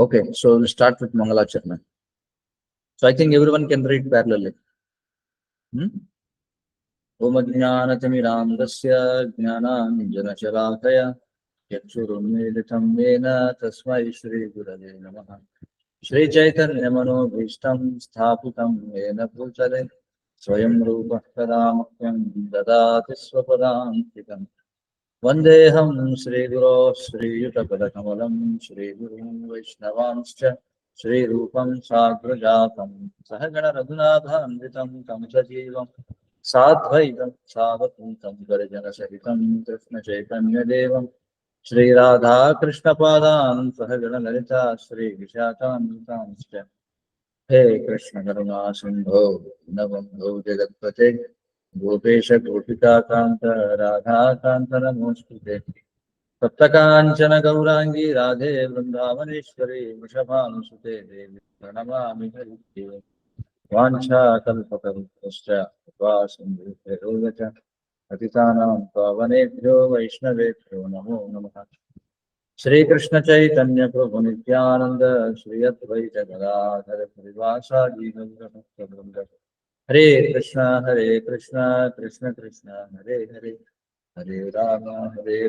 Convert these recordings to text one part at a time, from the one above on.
Okay, so we'll start with Mangalacharna. So I think everyone can read parallelly. Om Ajnanatimirandasya Jnananjanashalakaya Yachurunmilitam Yena Tasmai Shri Gurave Namaha. Shri Chaitanya Manobhishtam Sthapitam Yena Bhutale Swayam Rupa Kadamakyam Dadati Swapadantikam Vandeham Shri Guru Shri Yutapadakamalaam Shri Guru Vaishnavanscha Shri Rupam Sagrajatam Sahagana Raghunathanvitam Tam Sajivam Sadhvaitam Savakuntam Garjana Sahitam Krishna Chaitanya Devam Shri Radha Krishna Padan Sahagana Lalita Shri Vishakam He Krishna Karuna Sindho Navambho Jagatpate Gopesha Gopika Kanta Radha Kanta Namostute Saptakanchana Gaurangi Radhe Vrindavaneshwari Vrishabhanusute Devi Pranamami Haridevi Vancha Kalpatarupascha Vasindhuterogacha Patitanam Pavanebhyo Vaishnavebhyo Namo Namaha Shri Krishna Chaitanya Prabhu Nityananda Shri Advaita Gadadhara Parivasadi Ganga Hare Krishna Krishna Krishna Hare Hare Hare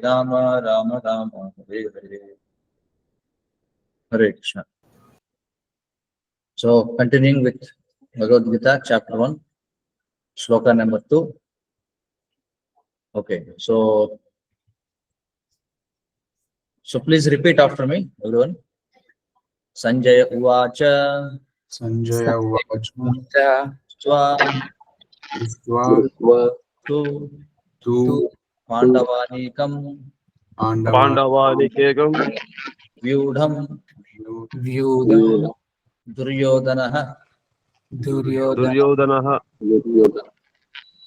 Rama Rama Rama Hare Hare Hare Krishna. So continuing with Bhagavad Gita chapter 1 shloka number 2. Okay, so please repeat after me, everyone. Sanjaya Uvacha Sanjaya Uvacha Drishtva tu Pandavanikam Vyudham Duryodhanaha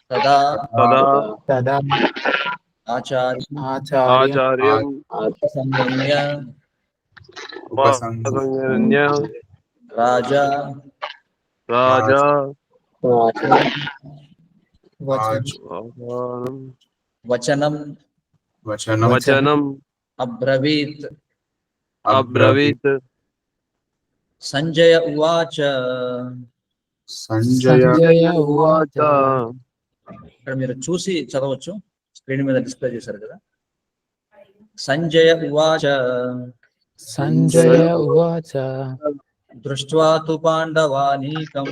Tada Acharyam Upasangamya Raja Vachanam Abravit Sanjaya Uvacha. ఇక్కడ మీరు చూసి చదవచ్చు, screen మీద display చేశారు కదా. సంజయ ఉవాచ దృష్ట్వా తు పాండవానీకం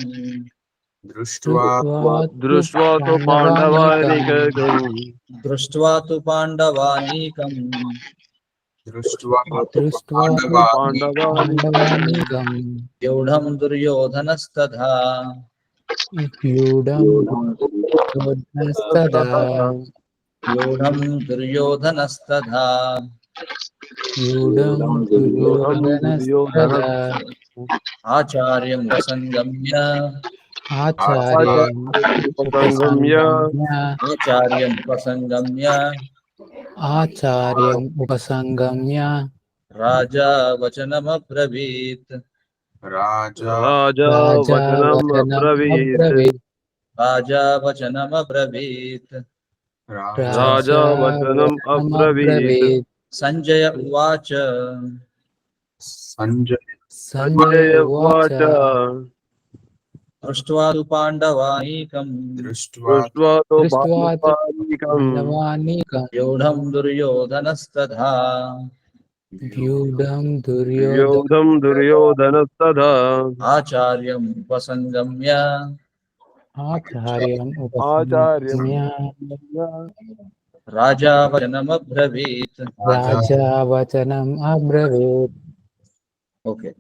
వ్యూఢం దుర్యోధనస్తథా ఆచార్యం ఉపసంగమ్య రాజా వచనమబ్రవీత్ సంజయ ఉవాచ దృష్ట్వా తు పాండవానీకం వ్యూఢం దుర్యోధనస్తథా ఆచార్యం ఉపసంగమ్య రాజా వచనమబ్రవీత్. ఓకే,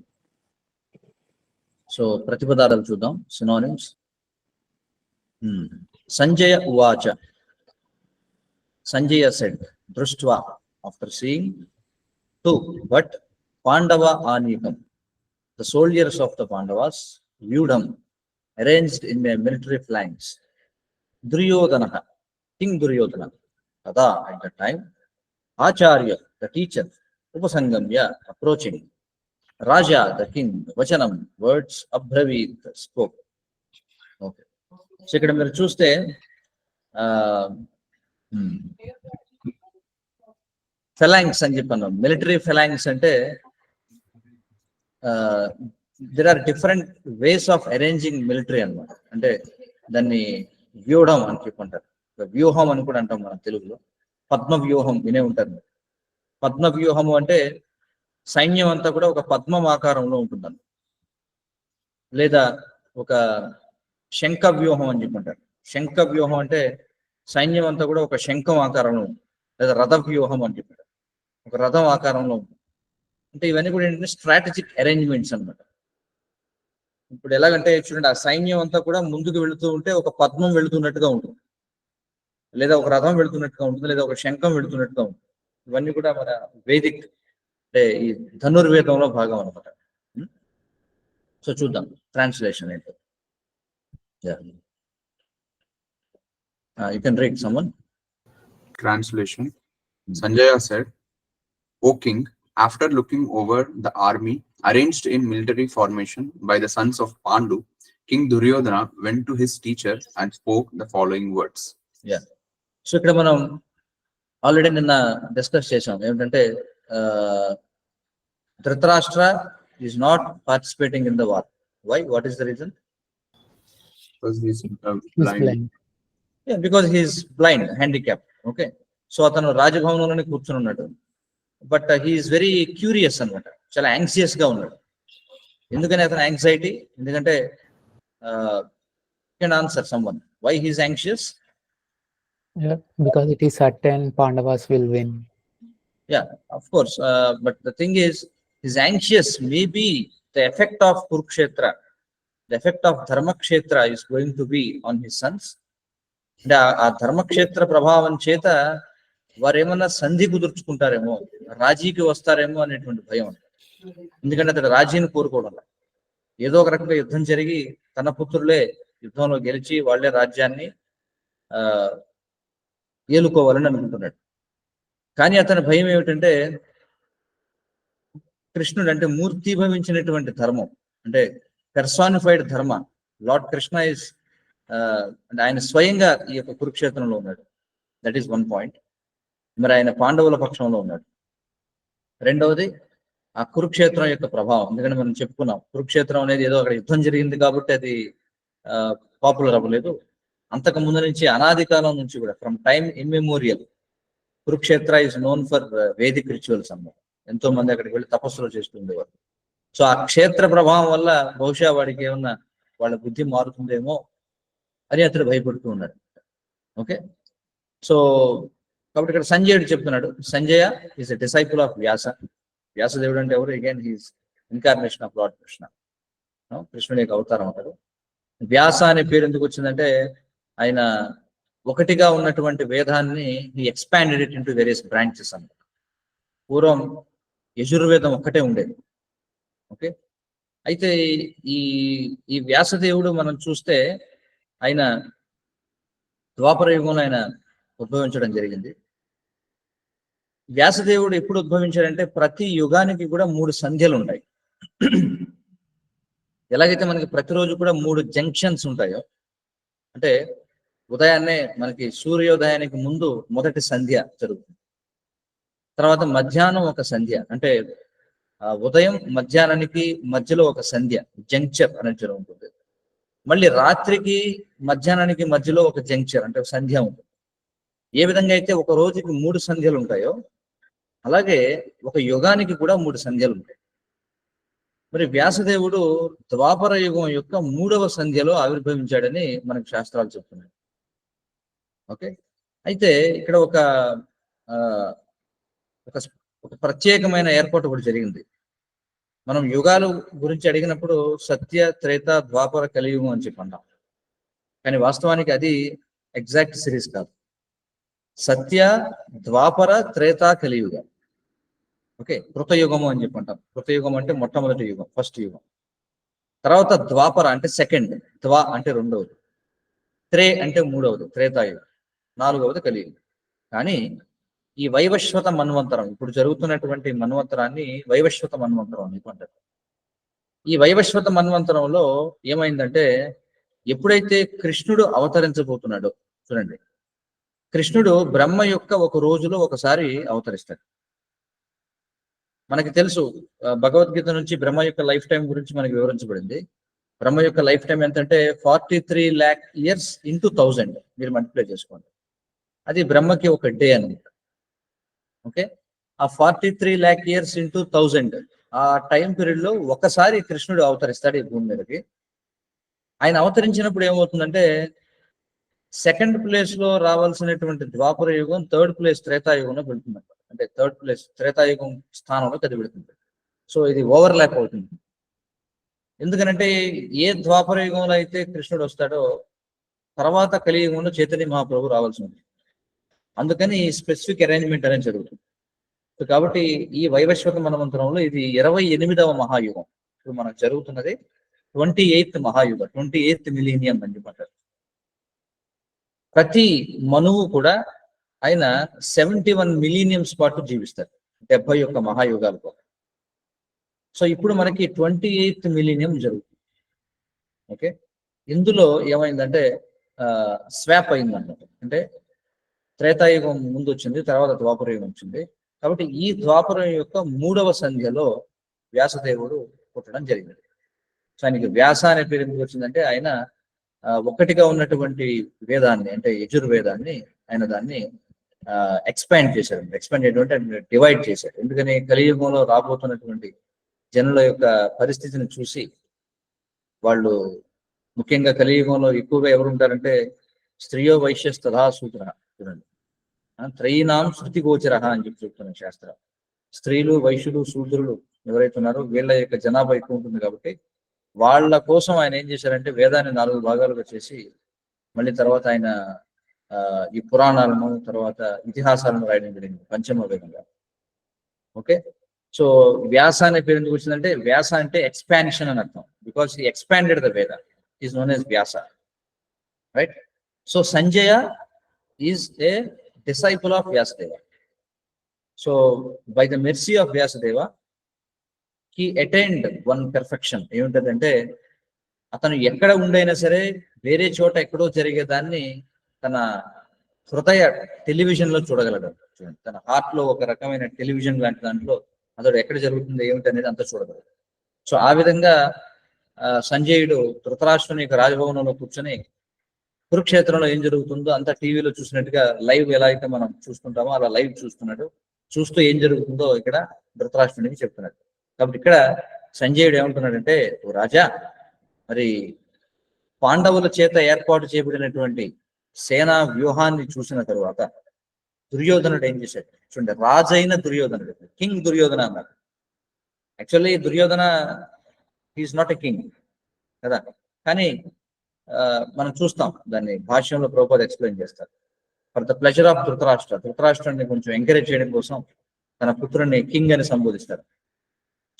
సో ప్రతిపదార్థాలు చూద్దాం, సినోనిమ్స్. సంజయ ఉవాచ, Sanjaya said, Društva, after seeing, tu, but Pandava Anikam, the soldiers of the Pandavas, Vyudham, arranged in a military phalanx. Duryodhana, King Duryodhana, Tada, at that time, Acharya, the teacher, Upasangamya, approaching, Raja, the king, Vachanam, words, Abhravit, spoke. Okay. So ఇక్కడ మీరు చూస్తే ఫెలాంక్స్ అని చెప్పాను. Military phalanx అంటే there are different ways of arranging military అన్నమాట. అంటే దాన్ని వ్యూహం అని చెప్పుకుంటారు, వ్యూహం అని కూడా అంటాం మనం తెలుగులో. పద్మ వ్యూహం వినే ఉంటారు మీరు. పద్మ వ్యూహము అంటే సైన్యం అంతా కూడా ఒక పద్మం ఆకారంలో ఉంటుందన్న, లేదా ఒక శంఖ వ్యూహం అని చెప్పుకుంటారు. శంఖ వ్యూహం అంటే సైన్యం అంతా కూడా ఒక శంఖం ఆకారంలో ఉంటుంది, లేదా రథ వ్యూహం అని చెప్పుకుంటారు, ఒక రథం ఆకారంలో ఉంటుంది. అంటే ఇవన్నీ కూడా ఏంటంటే స్ట్రాటజిక్ అరేంజ్మెంట్స్ అన్నమాట. ఇప్పుడు ఎలాగంటే చూడండి, ఆ సైన్యం అంతా కూడా ముందుకు వెళుతూ ఉంటే ఒక పద్మం వెళుతున్నట్టుగా ఉంటుంది, లేదా ఒక రథం వెళుతున్నట్టుగా ఉంటుంది, లేదా ఒక శంఖం వెళుతున్నట్టుగా ఉంటుంది. ఇవన్నీ కూడా మన వేదిక్ అంటే ఈ ధనుర్వేదంలో భాగం అనమాట. సో చూద్దాం ట్రాన్స్లేషన్ ఏంటో. You can read someone. Translation. Sanjaya said, "O king, after looking over the army arranged in military formation by the sons of Pandu, King Duryodhana went to his teacher and spoke the following words." Yeah. So ఇక్కడ మనం already నిన్న discuss చేసాం ఏమిటంటే Dhritarashtra is not participating in the war. Why? What is the reason? Because he is He's blind. blind. Because he's blind, handicap. Okay, so అతను రాజభవనంలోనే కూర్చుని ఉన్నాడు. But he's very curious అనమాట, చాలా యాంగ్జియస్ గా ఉన్నాడు. ఎందుకని అతను యాంగ్జైటీ? ఎందుకంటే can answer someone why he's anxious? Yeah, because it is certain Pandavas will win. Yeah, of course. But the thing is, he's anxious. Maybe the effect of Kurukshetra, the effect of Dharmakshetra is going to be on his sons. అంటే ఆ ధర్మక్షేత్ర ప్రభావం చేత వారు ఏమన్నా సంధి కుదుర్చుకుంటారేమో, రాజీకి వస్తారేమో అనేటువంటి భయం. ఎందుకంటే అతడు రాజీని కోరుకోవడం, ఏదో ఒక రకంగా యుద్ధం జరిగి తన పుత్రులే యుద్ధంలో గెలిచి వాళ్లే రాజ్యాన్ని ఏలుకోవాలని అనుకుంటున్నాడు. కానీ అతని భయం ఏమిటంటే కృష్ణుడు అంటే మూర్తిభవించినటువంటి ధర్మం, అంటే పెర్సానిఫైడ్ ధర్మ, లార్డ్ కృష్ణ ఇస్ అంటే ఆయన స్వయంగా ఈ యొక్క కురుక్షేత్రంలో ఉన్నాడు. That is one point. మరి ఆయన పాండవుల పక్షంలో ఉన్నాడు. రెండవది ఆ కురుక్షేత్రం యొక్క ప్రభావం. ఎందుకంటే మనం చెప్పుకున్నాం, కురుక్షేత్రం అనేది ఏదో అక్కడ యుద్ధం జరిగింది కాబట్టి అది పాపులర్ అవ్వలేదు. అంతకు ముందు నుంచి అనాది కాలం నుంచి కూడా from time immemorial Kurukshetra is known for Vedic rituals అన్నమాట. ఎంతో మంది అక్కడికి వెళ్ళి తపస్సులు చేస్తుండేవారు. సో ఆ క్షేత్ర ప్రభావం వల్ల బహుశా వాడికి ఏమన్నా వాళ్ళ బుద్ధి మారుతుందేమో అని అతడు భయపడుతూ ఉన్నాడు. ఓకే, సో కాబట్టి ఇక్కడ సంజయుడు చెప్తున్నాడు, Sanjaya is a disciple of Vyasa. వ్యాసదేవుడు అంటే ఎవరు? Again he's incarnation of lord Krishna, కృష్ణుడి యొక్క అవతారం అంటారు. వ్యాస అనే పేరు ఎందుకు వచ్చిందంటే ఆయన ఒకటిగా ఉన్నటువంటి వేదాన్ని he expanded it into various branches అన్నమాట. పూర్వం యజుర్వేదం ఒక్కటే ఉండేది. ఓకే, అయితే ఈ వ్యాసదేవుడు మనం చూస్తే ఆయన ద్వాపర యుగంలో ఆయన ఉద్భవించడం జరిగింది. వ్యాసదేవుడు ఎప్పుడు ఉద్భవించాడంటే ప్రతి యుగానికి కూడా 3 సంధ్యలు ఉంటాయి. ఎలాగైతే మనకి ప్రతిరోజు కూడా 3 జంక్షన్స్ ఉంటాయో, అంటే ఉదయాన్నే మనకి సూర్యోదయానికి ముందు మొదటి సంధ్య జరుగుతుంది, తర్వాత మధ్యాహ్నం ఒక సంధ్య, అంటే ఉదయం మధ్యాహ్నానికి మధ్యలో ఒక సంధ్య జంక్చర్ అనేది జరుగుతుంది. మళ్ళీ రాత్రికి మధ్యాహ్నానికి మధ్యలో ఒక జంక్చర్ అంటే ఒక సంధ్య ఉంటుంది. ఏ విధంగా అయితే ఒక రోజుకి 3 సంధ్యలు ఉంటాయో అలాగే ఒక యుగానికి కూడా 3 సంధ్యలు ఉంటాయి. మరి వ్యాసదేవుడు ద్వాపర యుగం యొక్క 3వ సంధ్యలో ఆవిర్భవించాడని మనకు శాస్త్రాలు చెప్తున్నాయి. ఓకే, అయితే ఇక్కడ ఒక ప్రత్యేకమైన ఏర్పాటు కూడా జరిగింది. మనం యుగాలు గురించి అడిగినప్పుడు సత్య, త్రేత, ద్వాపర, కలియుగం అని చెప్పంటాం. కానీ వాస్తవానికి అది ఎగ్జాక్ట్ సిరీస్ కాదు. సత్య, ద్వాపర, త్రేత, కలియుగ. ఓకే, కృతయుగము అని చెప్పంటాం. కృతయుగం అంటే మొట్టమొదటి యుగం, ఫస్ట్ యుగం. తర్వాత ద్వాపర అంటే సెకండ్, ద్వా అంటే రెండవది, త్రే అంటే మూడవది, త్రేతాయుగం, 4వది కలియుగం. కానీ ఈ వైవస్వత మన్వంతరం, ఇప్పుడు జరుగుతున్నటువంటి మన్వంతరాన్ని వైవస్వత మన్వంతరం అని అంటారు. ఈ వైవస్వత మన్వంతరంలో ఏమైందంటే ఎప్పుడైతే కృష్ణుడు అవతరించబోతున్నాడో, చూడండి, కృష్ణుడు బ్రహ్మ యొక్క ఒక రోజులో ఒకసారి అవతరిస్తాడు. మనకి తెలుసు భగవద్గీత నుంచి బ్రహ్మ యొక్క లైఫ్ టైం గురించి మనకి వివరించబడింది. బ్రహ్మ యొక్క లైఫ్ టైం ఎంతంటే 43 lakh years into 1000. మీరు మల్టిప్లై చేసుకోండి. అది బ్రహ్మకి ఒక డే అనమాట. ఓకే, ఆ 43 lakh years into 1000 ఆ టైం పీరియడ్ లో ఒకసారి కృష్ణుడు అవతరిస్తాడు ఈ భూమి మీదకి. ఆయన అవతరించినప్పుడు ఏమవుతుందంటే సెకండ్ ప్లేస్ లో రావాల్సినటువంటి ద్వాపర యుగం థర్డ్ ప్లేస్ త్రేతాయుగంలో వెళ్తుంది. అంటే థర్డ్ ప్లేస్ త్రేతాయుగం స్థానంలో అది వెళుతుంది. సో ఇది ఓవర్లాప్ అవుతుంది. ఎందుకనంటే ఏ ద్వాపర యుగంలో అయితే కృష్ణుడు వస్తాడో తర్వాత కలియుగంలో చైతన్య మహాప్రభు రావాల్సి ఉంది. అందుకని స్పెసిఫిక్ అరేంజ్మెంట్ అనేది జరుగుతుంది. సో కాబట్టి ఈ వైవస్వత మనమంతరంలో ఇది 28వ మహాయుగం. ఇప్పుడు మనకు జరుగుతున్నది 28th మహాయుగ, 28th మిలీనియం అని చెప్పంటారు. ప్రతి మనువు కూడా ఆయన 71 మిలీనియంస్ పాటు జీవిస్తారు, 71 మహాయుగాల పాటు. సో ఇప్పుడు మనకి 28th మిలీనియం జరుగుతుంది. ఓకే, ఇందులో ఏమైందంటే స్వాప్ అయిందన్నమాట. అంటే త్రేతాయుగం ముందు వచ్చింది, తర్వాత ద్వాపరయుగం వచ్చింది. కాబట్టి ఈ ద్వాపరం యొక్క 3వ సంధ్యలో వ్యాసదేవుడు పుట్టడం జరిగింది. సో ఆయనకి వ్యాస అనే పేరు ఎందుకు వచ్చిందంటే ఆయన ఒక్కటిగా ఉన్నటువంటి వేదాన్ని అంటే యజుర్వేదాన్ని ఆయన దాన్ని ఎక్స్పాండ్ చేశారు. ఎక్స్పాండ్ చేయడం అంటే డివైడ్ చేశారు. ఎందుకని కలియుగంలో రాబోతున్నటువంటి జనుల యొక్క పరిస్థితిని చూసి వాళ్ళు ముఖ్యంగా కలియుగంలో ఎక్కువగా ఎవరు ఉంటారంటే స్త్రియో వైశ్యస్తథా శూద్ర. చూడండి, త్రయీనాం శృతి గోచర అని చెప్పి చెప్తున్నారు శాస్త్రం. స్త్రీలు, వైశ్యులు, శూద్రులు ఎవరైతే ఉన్నారో వీళ్ళ యొక్క జనాభా ఎక్కువ ఉంటుంది. కాబట్టి వాళ్ళ కోసం ఆయన ఏం చేశారంటే వేదాన్ని 4 భాగాలుగా చేసి మళ్ళీ తర్వాత ఆయన ఈ పురాణాలను తర్వాత ఇతిహాసాలను రాయడం జరిగింది పంచమ వేదంగా. ఓకే, సో వ్యాస అనే పేరు ఎందుకు వచ్చిందంటే వ్యాస అంటే ఎక్స్పాన్షన్ అని అర్థం. Because he expanded the Veda, is known as Vyasa, right? So Sanjaya is a disciple of Vyasadeva. So by the mercy of Vyasadeva he attained one perfection. ఏముంటదంటే అతను ఎక్కడ ఉండైనా సరే వేరే చోట ఎక్కడో జరిగేదాన్ని తన హృదయ టెలివిజన్ లో చూడగలడు. తన హార్ట్ లో ఒక రకమైన టెలివిజన్ లాంటి దాంట్లో అతడు ఎక్కడ జరుగుతుంది ఏమిటి అనేది అంతా చూడగలడు. సో ఆ విధంగా సంజయుడు ధృతరాష్ట్రుని యొక్క రాజభవనంలో కూర్చొని కురుక్షేత్రంలో ఏం జరుగుతుందో అంతా టీవీలో చూసినట్టుగా లైవ్ ఎలా అయితే మనం చూస్తుంటామో అలా లైవ్ చూస్తున్నాడు. చూస్తూ ఏం జరుగుతుందో ఇక్కడ ధృతరాష్ట్రునికి చెప్తున్నాడు. కాబట్టి ఇక్కడ సంజయుడు ఏమంటున్నాడంటే, ఓ రాజా, మరి పాండవుల చేత ఏర్పాటు చేయబడినటువంటి సేనా వ్యూహాన్ని చూసిన తరువాత దుర్యోధనుడు ఏం చేశాడు చూడండి. రాజైన దుర్యోధనుడు, కింగ్ దుర్యోధన అన్నారు. Actually Duryodhana is not a king కదా, కానీ మనం చూస్తాం దాన్ని భాష్యంలో ప్రభుపాద ఎక్స్ప్లెయిన్ చేస్తారు. For the pleasure of Dhritarashtra, ధృతరాష్ట్రాన్ని కొంచెం ఎంకరేజ్ చేయడం కోసం తన పుత్రుడిని కింగ్ అని సంబోధిస్తారు.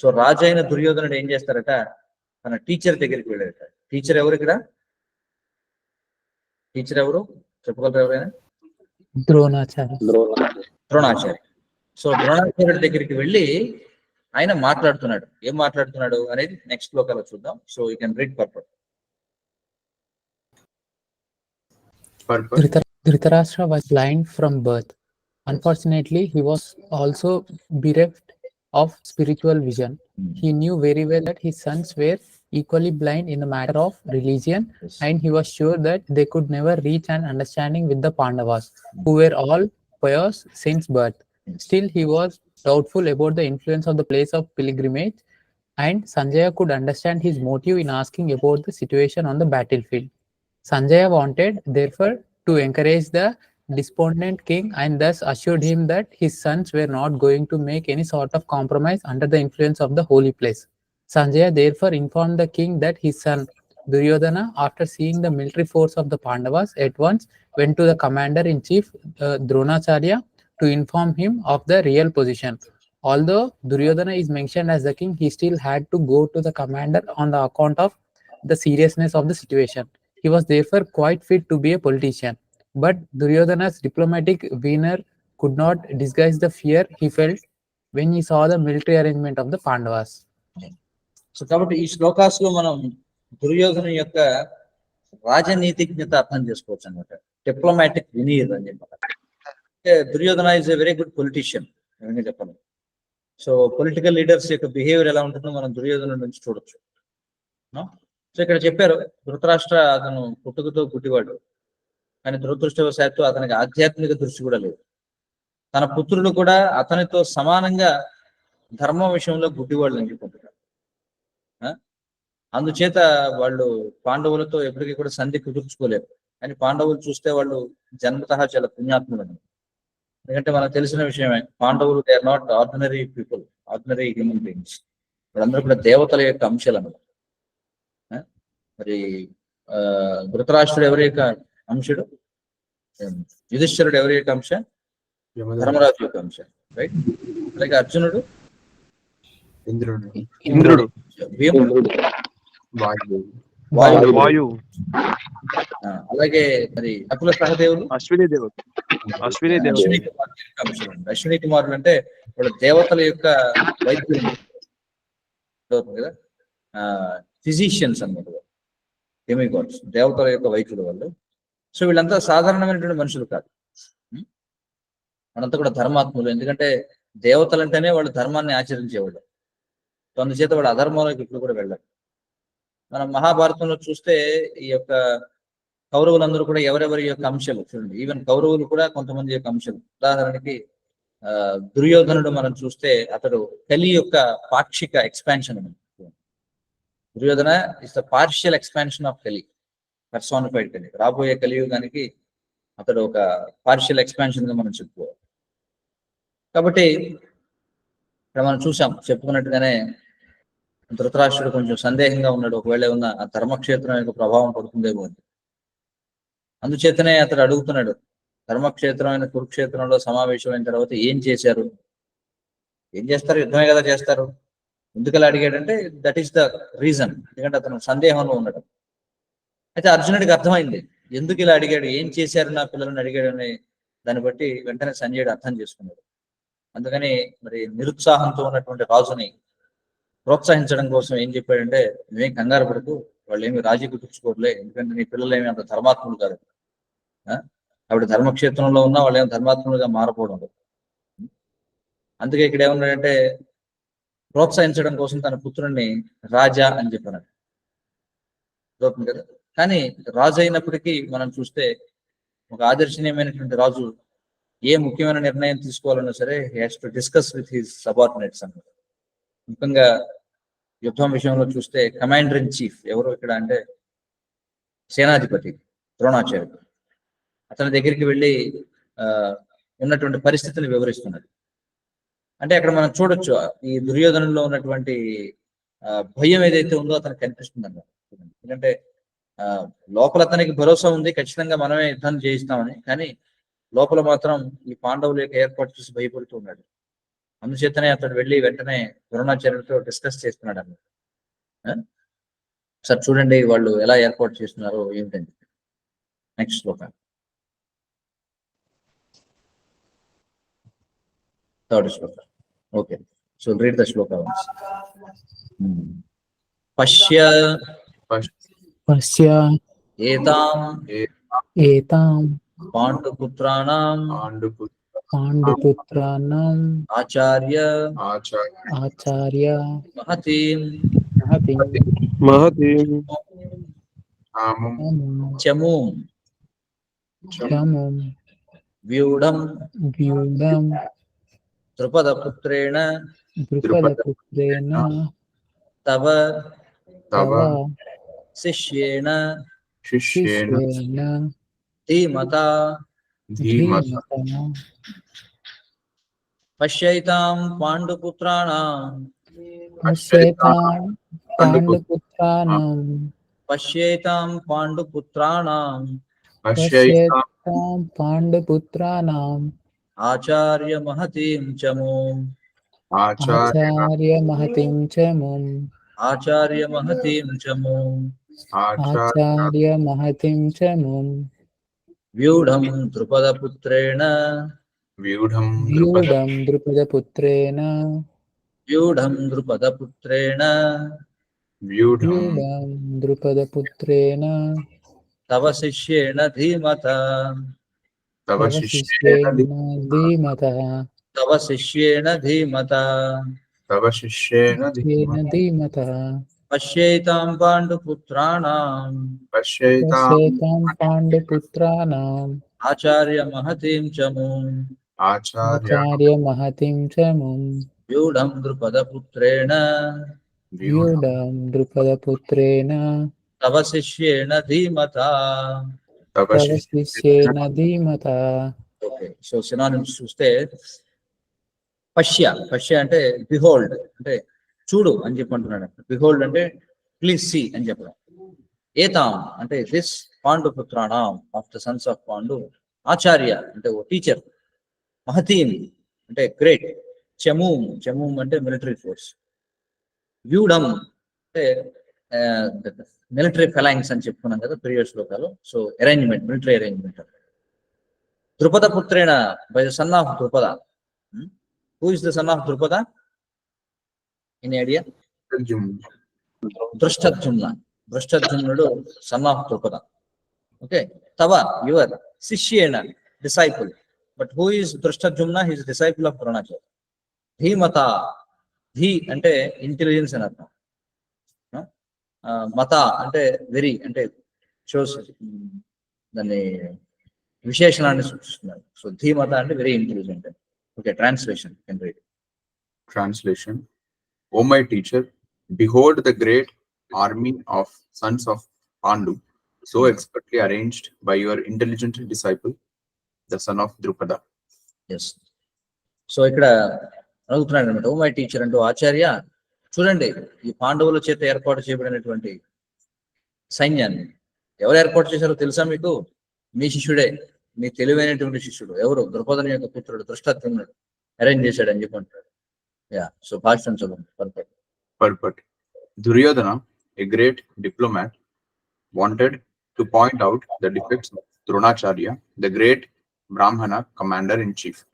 సో రాజైన దుర్యోధనుడు ఏం చేస్తారట, తన టీచర్ దగ్గరికి వెళ్ళారట. టీచర్ ఎవరు ఇక్కడ? టీచర్ ఎవరు చెప్పగలరు ఎవరైనా? ద్రోణాచార్య. సో ద్రోణాచార్యుడి దగ్గరికి వెళ్ళి ఆయన మాట్లాడుతున్నాడు. ఏం మాట్లాడుతున్నాడు అనేది నెక్స్ట్ శ్లోకాలో చూద్దాం. So you can read purpose. Dhritarashtra was blind from birth. Unfortunately, he was also bereft of spiritual vision. He knew very well that his sons were equally blind in the matter of religion, and he was sure that they could never reach an understanding with the Pandavas, who were all pious since birth. Still, he was doubtful about the influence of the place of pilgrimage, and Sanjaya could understand his motive in asking about the situation on the battlefield. Sanjaya wanted, therefore, to encourage the despondent king and thus assured him that his sons were not going to make any sort of compromise under the influence of the holy place. Sanjaya therefore informed the king that his son Duryodhana, after seeing the military force of the Pandavas, at once went to the commander-in-chief Dronacharya to inform him of the real position. Although Duryodhana is mentioned as the king, he still had to go to the commander on the account of the seriousness of the situation. He was therefore quite fit to be a politician. But Duryodhana's diplomatic veneer could not disguise the fear he felt when he saw the military arrangement of the Pandavas. So కాబట్టి ఈ శ్లోకాస్ లో మనం దుర్యోధను యొక్క రాజనీతిజ్ఞత అర్థం చేసుకోవచ్చు అనమాట. Diplomatic veneer అని చెప్పాలి. Duryodhana is a very good politician చెప్పాలి. సో పొలిటికల్ లీడర్స్ యొక్క బిహేవియర్ ఎలా ఉంటుందో మనం దుర్యోధను నుంచి చూడొచ్చు. సో ఇక్కడ చెప్పారు ధృతరాష్ట్ర అతను పుట్టుకతో గుడ్డివాడు, కానీ దురదృష్టవశాత్తు అతనికి ఆధ్యాత్మిక దృష్టి కూడా లేదు. తన పుత్రులు కూడా అతనితో సమానంగా ధర్మం విషయంలో గుడ్డివాళ్ళు నిలుపుకుంటున్నారు. అందుచేత వాళ్ళు పాండవులతో ఎప్పటికీ కూడా సంధి కుదుర్చుకోలేరు. కానీ పాండవులు చూస్తే వాళ్ళు జన్మతః చాలా పుణ్యాత్ములని. ఎందుకంటే మనకు తెలిసిన విషయమే, పాండవులు they are not ordinary people, ordinary human beings. వాళ్ళందరూ కూడా దేవతల యొక్క అంశాలు అన్నమాట. మరి ధృతరాష్ట్రుడు ఎవరి యొక్క అంశుడు? యుధిష్ఠిరుడు ఎవరి యొక్క అంశ? ధర్మరాజు యొక్క అంశ, రైట్. అలాగే అర్జునుడు ఇంద్రుడు, భీముడు వాయు, అలాగే మరి నకుల సహదేవులు అశ్విని దేవుడు. అశ్విని కుమారులు అంటే వాళ్ళు దేవతల యొక్క వైద్యులు కదా, ఫిజిషియన్స్ అన్నమాట, డెమిగాడ్స్, దేవతల యొక్క వైద్యులు వాళ్ళు. సో వీళ్ళంతా సాధారణమైనటువంటి మనుషులు కాదు, వాళ్ళంతా కూడా ధర్మాత్ములు. ఎందుకంటే దేవతలంటేనే వాళ్ళు ధర్మాన్ని ఆచరించేవాళ్ళు. సో అందుచేత వాళ్ళు అధర్మంలోకి ఇప్పుడు కూడా వెళ్ళారు. మనం మహాభారతంలో చూస్తే ఈ యొక్క కౌరవులందరూ కూడా ఎవరెవరి యొక్క అంశాలు చూడండి. ఈవెన్ కౌరవులు కూడా కొంతమంది యొక్క అంశాలు. ఉదాహరణకి దుర్యోధనుడు మనం చూస్తే అతడు కలి యొక్క పాక్షిక expansion. Duryodhana is the partial expansion of కలి, పర్సానిఫైడ్ కలి. రాబోయే కలియుగానికి అతడు ఒక పార్షియల్ ఎక్స్పాన్షన్ గా మనం చెప్పుకోవాలి. కాబట్టి ఇక్కడ మనం చెప్పుకున్నట్టుగానే ధృతరాష్ట్రుడు కొంచెం సందేహంగా ఉన్నాడు, ఒకవేళ ఉన్న ఆ ధర్మక్షేత్రం యొక్క ప్రభావం పడుతుందేమో అని. అందుచేతనే అతడు అడుగుతున్నాడు, ధర్మక్షేత్రం అయిన కురుక్షేత్రంలో సమావేశమైన తర్వాత ఏం చేశారు? ఏం చేస్తారు? యుద్ధమే కదా చేస్తారు. ఎందుకలా అడిగాడంటే దట్ ఈస్ ద రీజన్. ఎందుకంటే అతను సందేహంలో ఉన్నాడు. అయితే అర్జునుడికి అర్థమైంది ఎందుకు ఇలా అడిగాడు, ఏం చేశారు నా పిల్లలను అడిగాడు అనే దాన్ని బట్టి వెంటనే సంజయుడు అర్థం చేసుకున్నాడు. అందుకని మరి నిరుత్సాహంతో ఉన్నటువంటి రాజుని ప్రోత్సహించడం కోసం ఏం చెప్పాడంటే, నువ్వేం కంగారు పడుతూ, వాళ్ళు ఏమి రాజీ కుదుర్చుకోవట్లే, ఎందుకంటే నీ పిల్లలు ఏమి అంత ధర్మాత్ములు కాదు. ఆవిడ ధర్మక్షేత్రంలో ఉన్నా వాళ్ళు ఏమి ధర్మాత్ములుగా మారపోవడం లేదు. అందుకే ఇక్కడ ఏమన్నాడంటే ప్రోత్సహించడం కోసం తన పుత్రుడిని రాజా అని చెప్పాడు కదా. కానీ రాజు అయినప్పటికీ మనం చూస్తే ఒక ఆదర్శనీయమైనటువంటి రాజు ఏ ముఖ్యమైన నిర్ణయం తీసుకోవాలన్నా సరే he has to discuss with his subordinates అన్నమాట. ముఖ్యంగా యుద్ధం విషయంలో చూస్తే కమాండర్ ఇన్ చీఫ్ ఎవరు ఇక్కడ అంటే సేనాధిపతి ద్రోణాచార్యుడు. అతని దగ్గరికి వెళ్ళి ఉన్నటువంటి పరిస్థితిని వివరిస్తున్నాడు. అంటే అక్కడ మనం చూడొచ్చు ఈ దుర్యోధనంలో ఉన్నటువంటి భయం ఏదైతే ఉందో అతనికి కనిపిస్తుంది అన్నమాట. ఎందుకంటే లోపల అతనికి భరోసా ఉంది, ఖచ్చితంగా మనమే యుద్ధం చేయిస్తామని. కానీ లోపల మాత్రం ఈ పాండవుల యొక్క ఏర్పాటు చూసి భయపడుతూ ఉన్నాడు. అందుచేతనే అతడు వెళ్ళి వెంటనే ద్రోణాచార్యుడితో డిస్కస్ చేస్తున్నాడు అన్నమాట. సార్ చూడండి వాళ్ళు ఎలా ఏర్పాటు చేస్తున్నారో ఏమిటండి. Next shloka, third shloka. Okay, so read the shloka. పశ్య ఏతాం పాండుపుత్రాణం ఆచార్య మహతీం చమూం వ్యూఢం ద్రుపదపుత్రేణ తవ శిష్యేణ ధీమతా పశ్యైతాం పాండుపుత్రాణం ఆచార్య మహతీం చమూం వ్యూఢం ద్రుపదపుత్రేణ తవ శిష్యేణ ధీమతా తవ శిష్యేణ ధీమత తవ శిష్యేన ధీమతా ధీమతః పశ్యైతాం పాండుపుత్రాణం పశ్యైతాం పశ్యేతాం పాండుపుత్రాణాం ఆచార్య మహతీం చమూం ఆచార్య ఆచార్య మహతిం చ ముం వ్యూఢం ద్రుపదపుత్రేణ వ్యూఢం ద్రుపదపుత్రేణ తవ శిష్యేణ ధీమత. తవ తవ శిష్యేన శిష్యేన ధీమతః. ఓకే, సో సినానిమ్స్ చూస్తే పశ్య అంటే బిహోల్డ్ అంటే చూడు అని చెప్పంటున్నాడు. బిహోల్డ్ అంటే ప్లీజ్ సీ అని చెప్పడం. ఏతాం అంటే దిస్ పాండు పుత్రాణం of the sons of Pandu. ఆచార్య అంటే ఓ టీచర్. మహతీం అంటే గ్రేట్. చమూం అంటే మిలిటరీ ఫోర్స్. వ్యూఢం అంటే మిలిటరీ ఫెలాంగ్స్ అని చెప్పుకున్నాం కదా ప్రీవియస్ శ్లోకాలు. So arrangement, military arrangement. ద్రుపద పుత్రేణ by the son of Drupada. Who is the son of Drupada? Any idea? దృష్టద్యుమ్నుడు సన్ ఆఫ్ ద్రుపద. ఓకే, తవ యువర్ శిష్యేణ disciple. But who is Dhrishtadyumna? He is disciple of Dronacharya. ధీమత, ధీ అంటే ఇంటెలిజెన్స్ అని అర్థం. మత అంటే వెరీ, అంటే షోస్ దాన్ని విశేషణాన్ని సూచిస్తున్నారు. సో ధీమత అంటే very intelligent. Okay, translation can read. Translation. O my teacher, behold the great army of sons of Pandu, so expertly arranged by your intelligent disciple, the son of Drupada. Yes. So ఇక్కడ అడుగుతున్నాడు అనమాట, oh my teacher అంటూ ఆచార్య, చూడండి ఈ పాండవుల చేత ఏర్పాటు చేయబడినటువంటి సైన్యాన్ని ఎవరు ఏర్పాటు చేశారో తెలుసా మీకు? మీ శిష్యుడే, మీ తెలివైనటువంటి శిష్యుడు. ఎవరు? ద్రుపదుని యొక్క పుత్రుడు దృష్టద్యుమ్నుడు అరేంజ్ చేశాడు అని చెప్పి అంటాడు. యా, సో భాషను చదువు. Perfect. Purport. Duryodhana, a great diplomat, wanted to point out the defects of Dronacharya, the great Brahmana commander-in-chief.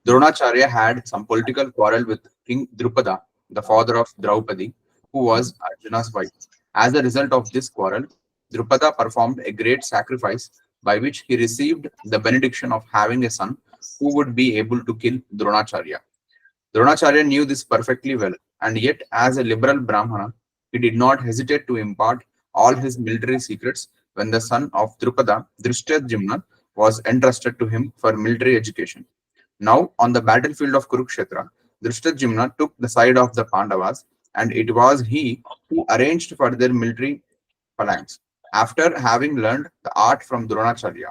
Dronacharya had some political quarrel with King Drupada, the father of Draupadi, who was Arjuna's wife. As a result of this quarrel, Drupada performed a great sacrifice by which he received the benediction of having a son who would be able to kill Dronacharya. Dronacharya knew this perfectly well, and yet as a liberal Brahmana, he did not hesitate to impart all his military secrets when the son of Drupada, Drishtadyumna, was entrusted to him for military education. Now, on the battlefield of Kurukshetra, Drishtadyumna took the side of the Pandavas, and it was he who arranged for their military phalanx. After having learned the art from Dronacharya,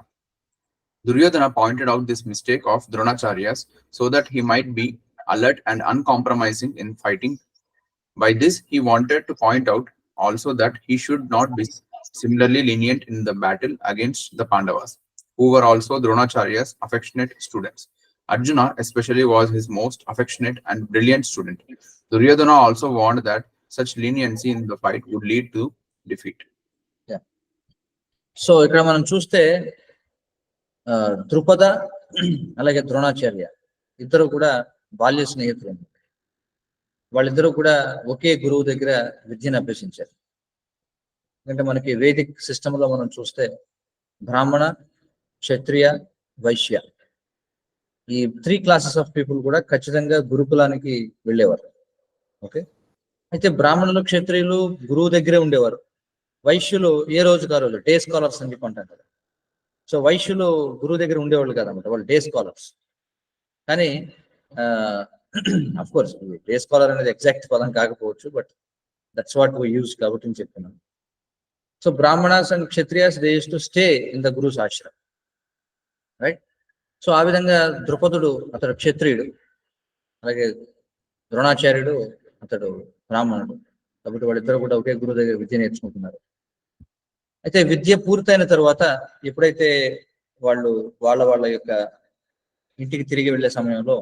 Duryodhana pointed out this mistake of Dronacharya's so that he might be alert and uncompromising in fighting. By this, he wanted to point out also that he should not be similarly lenient in the battle against the Pandavas, who were also Dronacharya's affectionate students. Arjuna especially was his most affectionate and brilliant student. Duryodhana also warned that such leniency in the fight would lead to defeat. So ఇక్కడ మనం చూస్తే ద్రుపద అలాగే ద్రోణాచార్య ఇద్దరు కూడా బాల్య స్నేహితులు. వాళ్ళిద్దరూ కూడా ఒకే గురువు దగ్గర విద్యను అభ్యసించారు. ఎందుకంటే మనకి వేదిక్ సిస్టమ్ లో మనం చూస్తే బ్రాహ్మణ, క్షత్రియ, వైశ్య ఈ 3 క్లాసెస్ ఆఫ్ పీపుల్ కూడా ఖచ్చితంగా గురుకులానికి వెళ్ళేవారు. ఓకే, అయితే బ్రాహ్మణులు, క్షత్రియులు గురువు దగ్గరే ఉండేవారు. వైశ్యులు ఏ రోజుకు ఆ రోజు డే స్కాలర్స్ అని చెప్పి అంటారు కదా. సో వైశ్యులు గురువు దగ్గర ఉండేవాళ్ళు కాదన్నమాట, వాళ్ళు డే స్కాలర్స్. కానీ అఫ్ కోర్స్ డే స్కాలర్ అనేది ఎగ్జాక్ట్ పదం కాకపోవచ్చు, but that's what we use కాబట్టి నేను చెప్తున్నాను. So Brahmanas and Kshatriyas they use to stay in the gurus Ashram, right? So ఆ విధంగా ద్రుపదుడు అతడు క్షత్రియుడు, అలాగే ద్రోణాచార్యుడు అతడు బ్రాహ్మణుడు. కాబట్టి వాళ్ళిద్దరు కూడా ఒకే గురువు దగ్గర విద్య నేర్చుకుంటున్నారు. అయితే విద్య పూర్తయిన తర్వాత ఎప్పుడైతే వాళ్ళు వాళ్ళ యొక్క ఇంటికి తిరిగి వెళ్ళే సమయంలో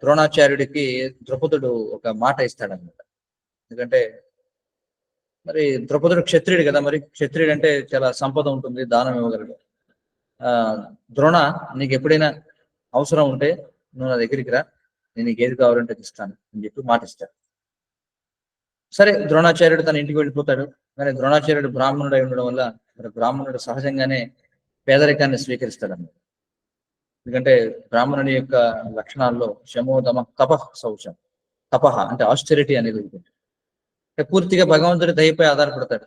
ద్రోణాచార్యుడికి ద్రుపదుడు ఒక మాట ఇస్తాడనమాట. ఎందుకంటే మరి ద్రుపదుడు క్షత్రియుడు కదా, మరి క్షత్రియుడు అంటే చాలా సంపద ఉంటుంది, దానం ఇవ్వగలడు. ద్రోణ, నీకు ఎప్పుడైనా అవసరం ఉంటే నువ్వు నా దగ్గరికి రా, నేను నీకు ఏది కావాలంటే ఇస్తాను అని చెప్పి మాట ఇస్తాడు. సరే, ద్రోణాచార్యుడు తన ఇంటికి వెళ్ళిపోతాడు. కానీ ద్రోణాచార్యుడు బ్రాహ్మణుడు అయి ఉండడం వల్ల మరి బ్రాహ్మణుడు సహజంగానే పేదరికాన్ని స్వీకరిస్తాడు అన్నమాట. ఎందుకంటే బ్రాహ్మణుని యొక్క లక్షణాల్లో శమో దమ తపః శౌచం. తపః అంటే ఆస్టెరిటీ అనేది ఉంటుంది. అంటే పూర్తిగా భగవంతుడి దయపై ఆధారపడతాడు.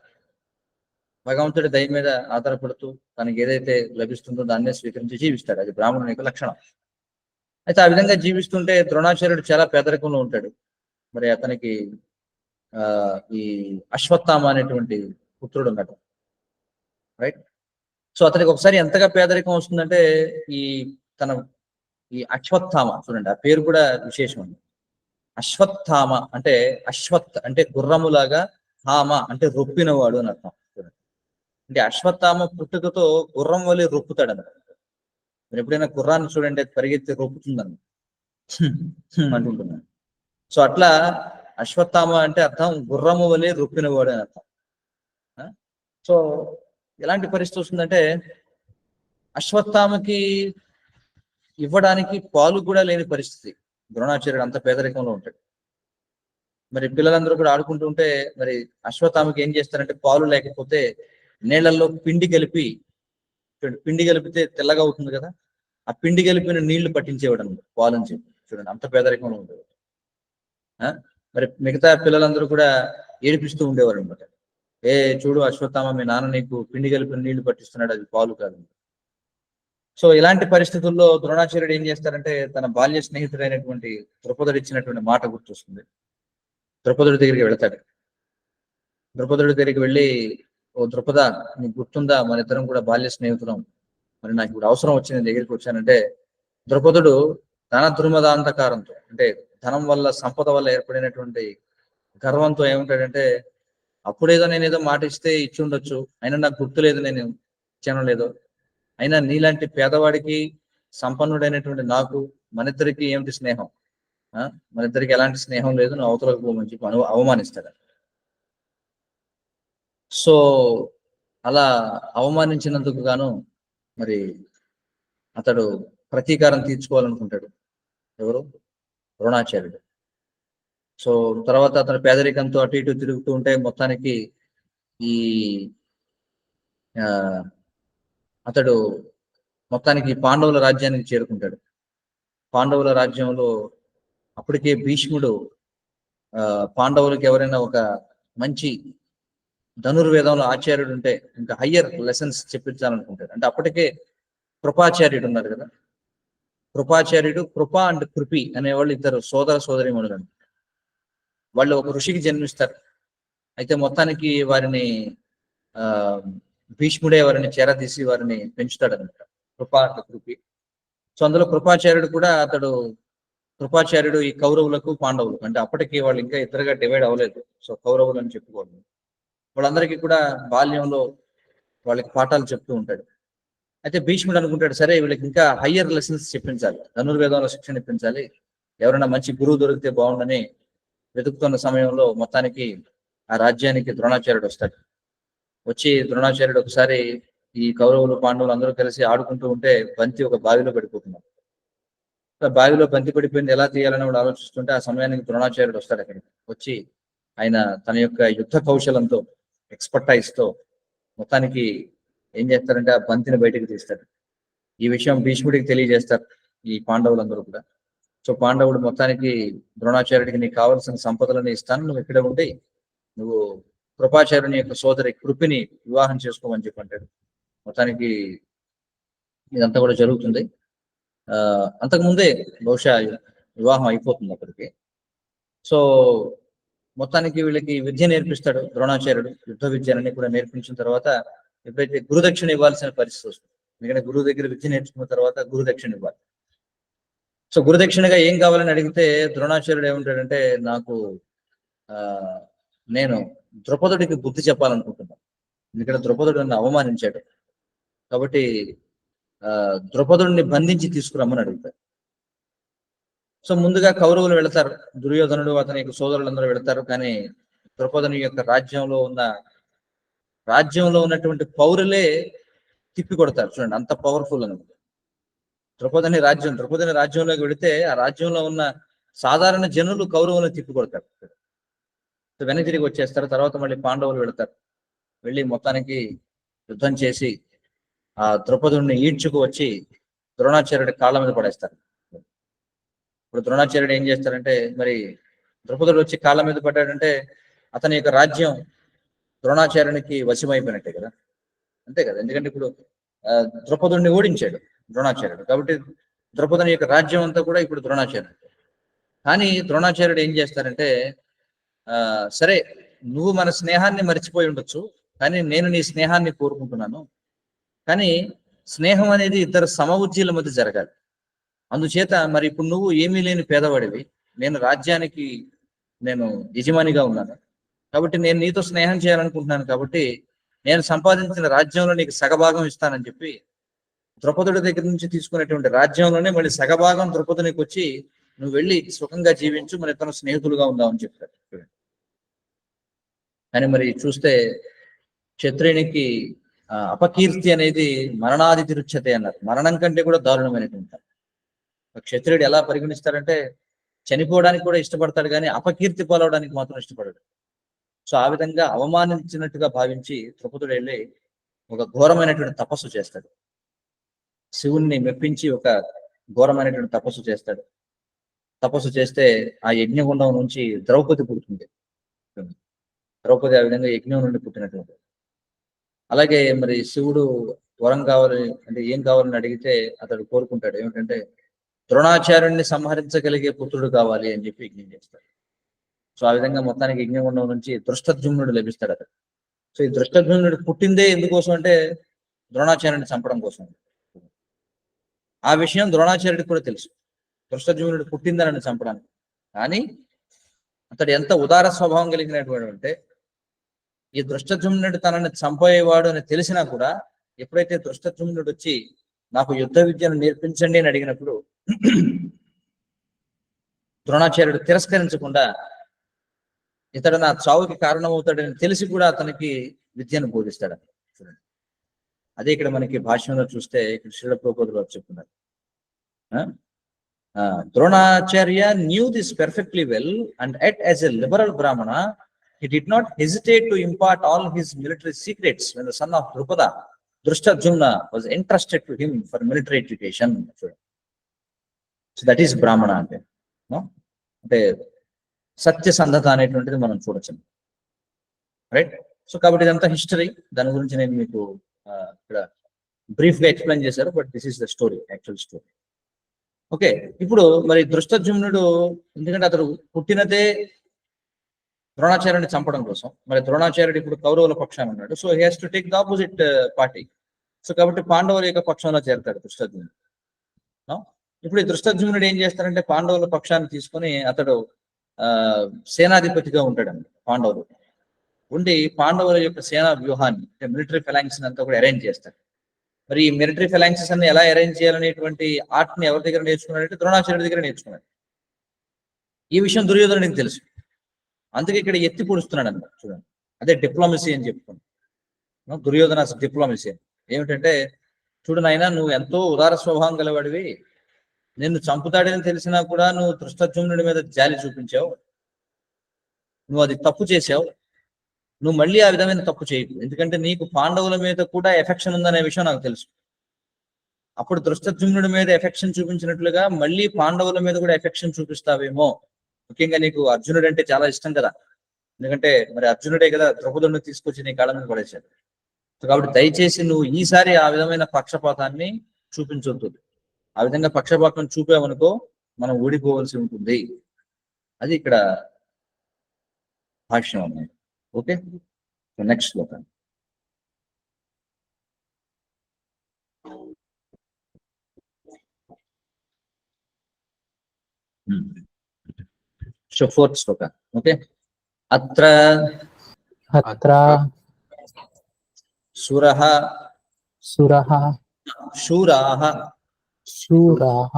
భగవంతుడి దయ మీద ఆధారపడుతూ తనకి ఏదైతే లభిస్తుందో దాన్నే స్వీకరించి జీవిస్తాడు. అది బ్రాహ్మణుని యొక్క లక్షణం. అయితే ఆ విధంగా జీవిస్తుంటే ద్రోణాచార్యుడు చాలా పేదరికంలో ఉంటాడు. మరి అతనికి ఈ అశ్వత్థామ అనేటువంటి పుత్రుడు ఉన్నాడు, రైట్? సో అతనికి ఒకసారి ఎంతగా పేదరికం వస్తుందంటే ఈ తన ఈ అశ్వత్థామ, చూడండి ఆ పేరు కూడా విశేషం అండి. అశ్వత్థామ అంటే అశ్వత్ అంటే గుర్రములాగా, హామ అంటే రొప్పినవాడు అని అర్థం. అంటే అశ్వత్థామ పుట్టుకతో గుర్రం వలె రొప్పుతాడు అన్నమాట. మీరు ఎప్పుడైనా గుర్రాన్ని చూడండి, అది పరిగెత్తి రొప్పుతుందని అంటుంటున్నాను. సో అట్లా అశ్వత్థామ అంటే అర్థం గుర్రము వలె రొప్పినవాడు అని అర్థం. సో ఎలాంటి పరిస్థితి వస్తుందంటే అశ్వత్థామకి ఇవ్వడానికి పాలు కూడా లేని పరిస్థితి. ద్రోణాచార్యుడు అంత పేదరికంలో ఉంటాడు. మరి పిల్లలందరూ కూడా ఆడుకుంటూ ఉంటే మరి అశ్వత్థామకి ఏం చేస్తారంటే పాలు లేకపోతే నీళ్లలో పిండి కలిపి, పిండి కలిపితే తెల్లగా అవుతుంది కదా, ఆ పిండి కలిపిన నీళ్లు పట్టించేవాడు అన్నమాట పాలు అని చెప్పి. చూడండి అంత పేదరికంలో ఉండేవాడు. మరి మిగతా పిల్లలందరూ కూడా ఏడిపిస్తూ ఉండేవారు అనమాట. చూడు అశ్వత్థామ, మీ నాన్న నీకు పిండి కలిపిన నీళ్లు పట్టిస్తున్నాడు, అది పాలు కాదు. సో ఇలాంటి పరిస్థితుల్లో ద్రోణాచార్యుడు ఏం చేస్తారంటే తన బాల్య స్నేహితుడైనటువంటి ద్రుపదుడు ఇచ్చినటువంటి మాట గుర్తొస్తుంది. ద్రుపదుడి దగ్గరికి వెళతాడు. ద్రుపదుడి దగ్గరికి వెళ్ళి, ఓ ద్రుపద, నీకు గుర్తుందా, మన ఇద్దరం కూడా బాల్య స్నేహితులం, మరి నాకు ఇప్పుడు అవసరం వచ్చి నేను దగ్గరికి వచ్చానంటే ద్రుపదుడు ధన దుర్మదాంతకారంతో, అంటే ధనం వల్ల, సంపద వల్ల ఏర్పడినటువంటి గర్వంతో ఏమంటాడంటే, అప్పుడేదో నేను ఏదో మాట ఇస్తే ఇచ్చి ఉండొచ్చు, అయినా నాకు గుర్తులేదు నేను ఇచ్చానో లేదో, అయినా నీలాంటి పేదవాడికి సంపన్నుడైనటువంటి నాకు, మన ఇద్దరికి ఏమిటి స్నేహం, మన ఇద్దరికి ఎలాంటి స్నేహం లేదు, నువ్వు అవతలకు పోమని చెప్పి అవమానిస్తాడు. సో అలా అవమానించినందుకు గాను మరి అతడు ప్రతీకారం తీర్చుకోవాలనుకుంటాడు. ఎవరు? ద్రోణాచార్యుడు. సో తర్వాత అతను పేదరికంతో అటు ఇటు తిరుగుతూ ఉంటే మొత్తానికి ఈ అతడు మొత్తానికి పాండవుల రాజ్యానికి చేరుకుంటాడు. పాండవుల రాజ్యంలో అప్పటికే భీష్ముడు పాండవులకు ఎవరైనా ఒక మంచి ధనుర్వేదంలో ఆచార్యుడు ఉంటే ఇంకా హయ్యర్ లెసన్స్ చెప్పించాలనుకుంటాడు. అంటే అప్పటికే కృపాచార్యుడు ఉన్నారు కదా, కృపాచార్యుడు, కృప అండ్ కృపి అనేవాళ్ళు ఇద్దరు సోదర సోదరీమణులు. వాళ్ళు ఒక ఋషికి జన్మిస్తారు. అయితే మొత్తానికి వారిని భీష్ముడే వారిని చేరదీసి వారిని పెంచుతాడు అనమాట, కృప అండ్ కృపి. సో అందులో కృపాచార్యుడు కూడా, కృపాచార్యుడు ఈ కౌరవులకు పాండవులకు, అంటే అప్పటికి వాళ్ళు ఇంకా ఇద్దరుగా డివైడ్ అవ్వలేదు, సో కౌరవులు అని చెప్పుకోవాలి. వాళ్ళందరికీ కూడా బాల్యంలో వాళ్ళకి పాఠాలు చెప్తూ ఉంటాడు. అయితే భీష్ముడు అనుకుంటాడు, సరే వీళ్ళకి ఇంకా హయ్యర్ లెసన్స్ చెప్పించాలి, ధనుర్వేదంలో శిక్షణ ఇప్పించాలి, ఎవరైనా మంచి గురువు దొరికితే బాగుండని వెతుకుతున్న సమయంలో మొత్తానికి ఆ రాజ్యానికి ద్రోణాచార్యుడు వస్తాడు. వచ్చి ద్రోణాచార్యుడు ఒకసారి ఈ కౌరవులు పాండవులు అందరూ కలిసి ఆడుకుంటూ ఉంటే బంతి ఒక బావిలో పడిపోతున్నారు. బావిలో బంతి పడిపోయింది, ఎలా తీయాలని వాడు ఆలోచిస్తుంటే ఆ సమయానికి ద్రోణాచార్యుడు వస్తాడు. అక్కడికి వచ్చి ఆయన తన యొక్క యుద్ధ కౌశలంతో, ఎక్స్పర్టైజ్ తో మొత్తానికి ఏం చేస్తారంటే ఆ బంతిని బయటకు తీస్తాడు. ఈ విషయం భీష్ముడికి తెలియజేస్తారు ఈ పాండవులందరూ కూడా. సో పాండవుడు మొత్తానికి ద్రోణాచార్యుడికి నీకు కావాల్సిన సంపదలను ఇస్తాను, నువ్వు ఇక్కడే ఉండి నువ్వు కృపాచార్యుని యొక్క సోదరి కృపిని వివాహం చేసుకోమని చెప్పి అంటాడు. మొత్తానికి ఇదంతా కూడా జరుగుతుంది. అంతకుముందే బహుశా వివాహం అయిపోతుంది అక్కడికి. సో మొత్తానికి వీళ్ళకి విద్య నేర్పిస్తాడు ద్రోణాచార్యుడు. యుద్ధ విద్యనని కూడా నేర్పించిన తర్వాత ఎప్పుడైతే గురుదక్షిణ ఇవ్వాల్సిన పరిస్థితి వస్తుంది, ఎందుకంటే గురువు దగ్గర విద్య నేర్చుకున్న తర్వాత గురుదక్షిణ ఇవ్వాలి. సో గురుదక్షిణగా ఏం కావాలని అడిగితే ద్రోణాచార్యుడు ఏమంటాడంటే, నాకు నేను ద్రుపదుడికి బుద్ధి చెప్పాలనుకుంటున్నాను, ఎందుకంటే ద్రుపదుడు నన్ను అవమానించాడు, కాబట్టి ద్రుపదుడిని బంధించి తీసుకురమ్మని అడుగుతారు. సో ముందుగా కౌరవులు వెళతారు, దుర్యోధనుడు అతని యొక్క సోదరులందరూ వెళతారు. కానీ ద్రుపదుని యొక్క రాజ్యంలో ఉన్నటువంటి పౌరులే తిప్పి కొడతారు. చూడండి అంత పవర్ఫుల్ అనమాట ద్రుపదుని రాజ్యంలోకి వెళితే ఆ రాజ్యంలో ఉన్న సాధారణ జనులు కౌరవులను తిప్పి కొడతారు. వెనక్కి తిరిగి వచ్చేస్తారు. తర్వాత మళ్ళీ పాండవులు వెళతారు. వెళ్ళి మొత్తానికి యుద్ధం చేసి ఆ ద్రుపదుడిని ఈడ్చుకు వచ్చి ద్రోణాచార్యుడి కాళ్ళ మీద పడేస్తారు. ఇప్పుడు ద్రోణాచార్యుడు ఏం చేస్తారంటే, మరి ద్రౌపదుడు వచ్చి కాళ్ళ మీద పడ్డాడంటే అతని యొక్క రాజ్యం ద్రోణాచార్యునికి వశమైపోయినట్టే కదా, అంతే కదా. ఎందుకంటే ఇప్పుడు ద్రౌపదుడిని ఓడించాడు ద్రోణాచార్యుడు, కాబట్టి ద్రౌపదుని యొక్క రాజ్యం అంతా కూడా ఇప్పుడు ద్రోణాచార్యుడు. కానీ ద్రోణాచార్యుడు ఏం చేస్తారంటే, సరే నువ్వు మన స్నేహాన్ని మర్చిపోయి ఉండొచ్చు, కానీ నేను నీ స్నేహాన్ని కోరుకుంటున్నాను. కానీ స్నేహం అనేది ఇద్దరు సమవుజ్జీల మధ్య జరగాలి. అందుచేత మరి ఇప్పుడు నువ్వు ఏమీ లేని పేదవాడివి, నేను రాజ్యానికి నేను యజమానిగా ఉన్నాను, కాబట్టి నేను నీతో స్నేహం చేయాలనుకుంటున్నాను, కాబట్టి నేను సంపాదించిన రాజ్యంలో నీకు సగభాగం ఇస్తానని చెప్పి ద్రౌపదుడి దగ్గర నుంచి తీసుకునేటువంటి రాజ్యంలోనే మళ్ళీ సగభాగం ద్రౌపదునికి వచ్చి నువ్వు వెళ్ళి సుఖంగా జీవించు, మన ఇతను స్నేహితులుగా ఉందామని చెప్తాడు. కానీ మరి చూస్తే క్షత్రియునికి అపకీర్తి అనేది మరణాది తిరుచ్యతే అన్నారు. మరణం కంటే కూడా దారుణమైనటువంటి. క్షత్రియుడు ఎలా పరిగణిస్తారంటే చనిపోవడానికి కూడా ఇష్టపడతాడు, కానీ అపకీర్తి పాలవడానికి మాత్రం ఇష్టపడాడు. సో ఆ విధంగా అవమానించినట్టుగా భావించి ద్రౌపదుడు వెళ్ళి ఒక ఘోరమైనటువంటి తపస్సు చేస్తాడు. శివుణ్ణి మెప్పించి ఒక ఘోరమైనటువంటి తపస్సు చేస్తాడు. తపస్సు చేస్తే ఆ యజ్ఞగుండం నుంచి ద్రౌపది పుడుతుంది. ద్రౌపది ఆ విధంగా యజ్ఞం నుండి పుట్టినటువంటి. అలాగే మరి శివుడు వరం కావాలి అంటే ఏం కావాలని అడిగితే అతడు కోరుకుంటాడు ఏమిటంటే ద్రోణాచార్యుడిని సంహరించగలిగే పుత్రుడు కావాలి అని చెప్పి యజ్ఞం చేస్తాడు. సో ఆ విధంగా మొత్తానికి యజ్ఞగుండం నుంచి దృష్టద్యుమ్నుడు లభిస్తాడు అతడు. సో ఈ దృష్టద్యుమ్నుడు పుట్టిందే ఎందుకోసం అంటే ద్రోణాచార్యుడిని చంపడం కోసం. ఆ విషయం ద్రోణాచార్యుడికి కూడా తెలుసు, దృష్టద్యుమ్నుడు పుట్టిందని చంపడానికి. కానీ అతడు ఎంత ఉదార స్వభావం కలిగినటువంటి అంటే ఈ దృష్టద్యుమ్నుడు తనని చంపేవాడు అని తెలిసినా కూడా ఎప్పుడైతే దృష్టద్యుమ్నుడు వచ్చి నాకు యుద్ధ విద్యను నేర్పించండి అని అడిగినప్పుడు ద్రోణాచార్యుడు తిరస్కరించకుండా ఇతడు నా చావుకి కారణమవుతాడని తెలిసి కూడా అతనికి విద్యను బోధిస్తాడు. చూడండి, అదే ఇక్కడ మనకి భాష్యంలో చూస్తే ఇక్కడ శ్రీల ప్రభుపాదులు వారు చెప్తున్నారు. Dronacharya knew this perfectly well, and yet as a liberal Brahmana, he did not hesitate to impart all his military secrets when the son of Drupada, Drushtadjumna, was entrusted to him for military education. So that is Brahmana అంటే అంటే సత్యసంధత అనేటువంటిది మనం చూడొచ్చు, right. So కాబట్టి ఇదంతా history, దాని గురించి నేను మీకు ఇక్కడ బ్రీఫ్ గా ఎక్స్ప్లెయిన్ చేశారు, but this is the story, actual story. Okay, ఇప్పుడు మరి దృష్టద్యుమ్నుడు ఎందుకంటే అతడు పుట్టినదే ద్రోణాచార్యుడిని చంపడం కోసం. మరి ద్రోణాచార్యుడు ఇప్పుడు కౌరవుల పక్షాన ఉన్నాడు, so he has to take the opposite party. So కాబట్టి పాండవుల యొక్క పక్షంలో చేరతాడు దృష్టద్యుమ్నుడు. ఇప్పుడు ఈ దృష్టద్యుమ్నుడు ఏం చేస్తారంటే పాండవుల పక్షాన్ని తీసుకొని అతడు సేనాధిపతిగా ఉంటాడండి. పాండవులు ఉండి పాండవుల యొక్క సేనా వ్యూహాన్ని అంటే మిలిటరీ ఫెలాంక్స్ అంతా కూడా అరేంజ్ చేస్తాడు. మరి ఈ మిలిటరీ ఫెలాంక్సెస్ అన్ని ఎలా అరేంజ్ చేయాలనేటువంటి ఆర్ట్ని ఎవరి దగ్గర నేర్చుకున్నాడంటే ద్రోణాచార్యుడి దగ్గర నేర్చుకున్నాడు. ఈ విషయం దుర్యోధనుడికి తెలుసు, అందుకే ఇక్కడ ఎత్తి పొడుస్తున్నాడు అన్నమాట. చూడండి, అదే డిప్లొమసీ అని చెప్పుకున్నాం. దుర్యోధన డిప్లొమసీ ఏమిటంటే, చూడు నాయనా, నువ్వు ఎంతో ఉదార స్వభావం గలవాడివి, నిన్ను చంపుతాడని తెలిసినా కూడా నువ్వు దృష్టద్యుమ్నుడి మీద జాలి చూపించావు, నువ్వు అది తప్పు చేసావు, నువ్వు మళ్ళీ ఆ విధమైన తప్పు చేయకు, ఎందుకంటే నీకు పాండవుల మీద కూడా ఎఫెక్షన్ ఉందనే విషయం నాకు తెలుసు. అప్పుడు దృష్టద్యుమ్నుడి మీద ఎఫెక్షన్ చూపించినట్లుగా మళ్ళీ పాండవుల మీద కూడా ఎఫెక్షన్ చూపిస్తావేమో. ముఖ్యంగా నీకు అర్జునుడు అంటే చాలా ఇష్టం కదా, ఎందుకంటే మరి అర్జునుడే కదా ద్రౌపదుడిని తీసుకొచ్చి నీ కాళ్ళ మీద పడేశాడు. కాబట్టి దయచేసి నువ్వు ఈసారి ఆ విధమైన పక్షపాతాన్ని చూపించొద్దు. ఆ విధంగా పక్షపాతం చూపామనుకో మనం ఓడిపోవలసి ఉంటుంది. అది ఇక్కడ భాష్యం అన్నమాట. ఓకే, నెక్స్ట్ శ్లోకం. సో ఫోర్త్ శ్లోక. ఓకే, అత్ర సురః సురః శూరాః శూరాః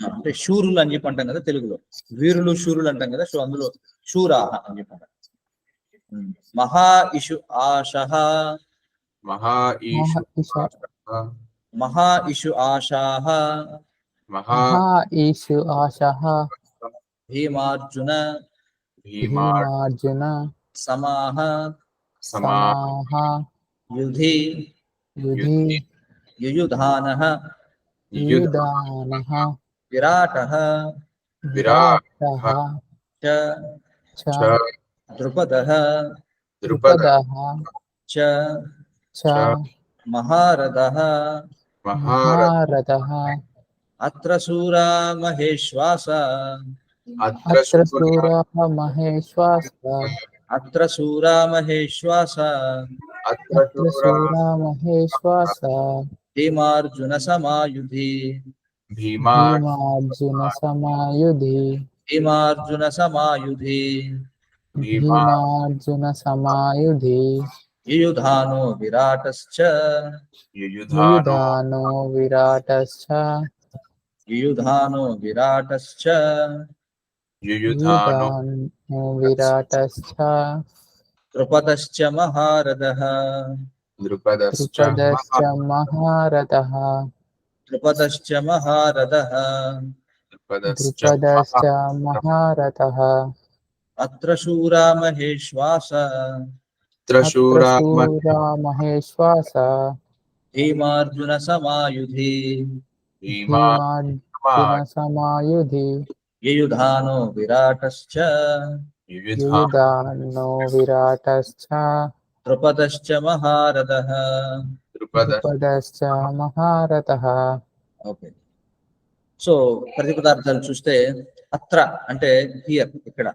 అంటే శూరులు అని చెప్పి అంటాం కదా తెలుగులో, వీరులు శూరులు అంటాం కదా, సో అందులో శూరాః అని చెప్పి అంటాం. మహా ఇషు ఆశః మహా ఇషు ఆశాః భీమార్జున సమాః యుధి యుయుధానః युधानः विराटः विराटः च च द्रुपदः द्रुपदः च च महारथः महारथः अत्र शूरा महेश्वास अत्र शूरः महेश्वास अत्र शूरा महेश्वास अत्र शूरा महेश्वास भीमार्जुन समायुधि भीमार्जुन समायुधि भीमार्जुन समायुधि भीमार्जुन समायुधि युयुधानो विराटश्च युधानो विराटश्च युयुधानो विराटश्च युधानो विराटश्च द्रुपदश्च महारथः द्रुपदश्च महारथः द्रुपदश्च महारथः द्रुपदश्च महारथः अत्र शूरा महेश्वास अत्र शूरा महेश्वास भीमार्जुन समायुधि भीमार्जुन समायुधि युयुधानो विराटश्च युधानो विराटश्च द्रुपदश्च महारथः. द्रुपदश्च महारथः. ఓకే, సో ప్రతిపదార్థాలు చూస్తే అత్ర అంటే హియర్ ఇక్కడ,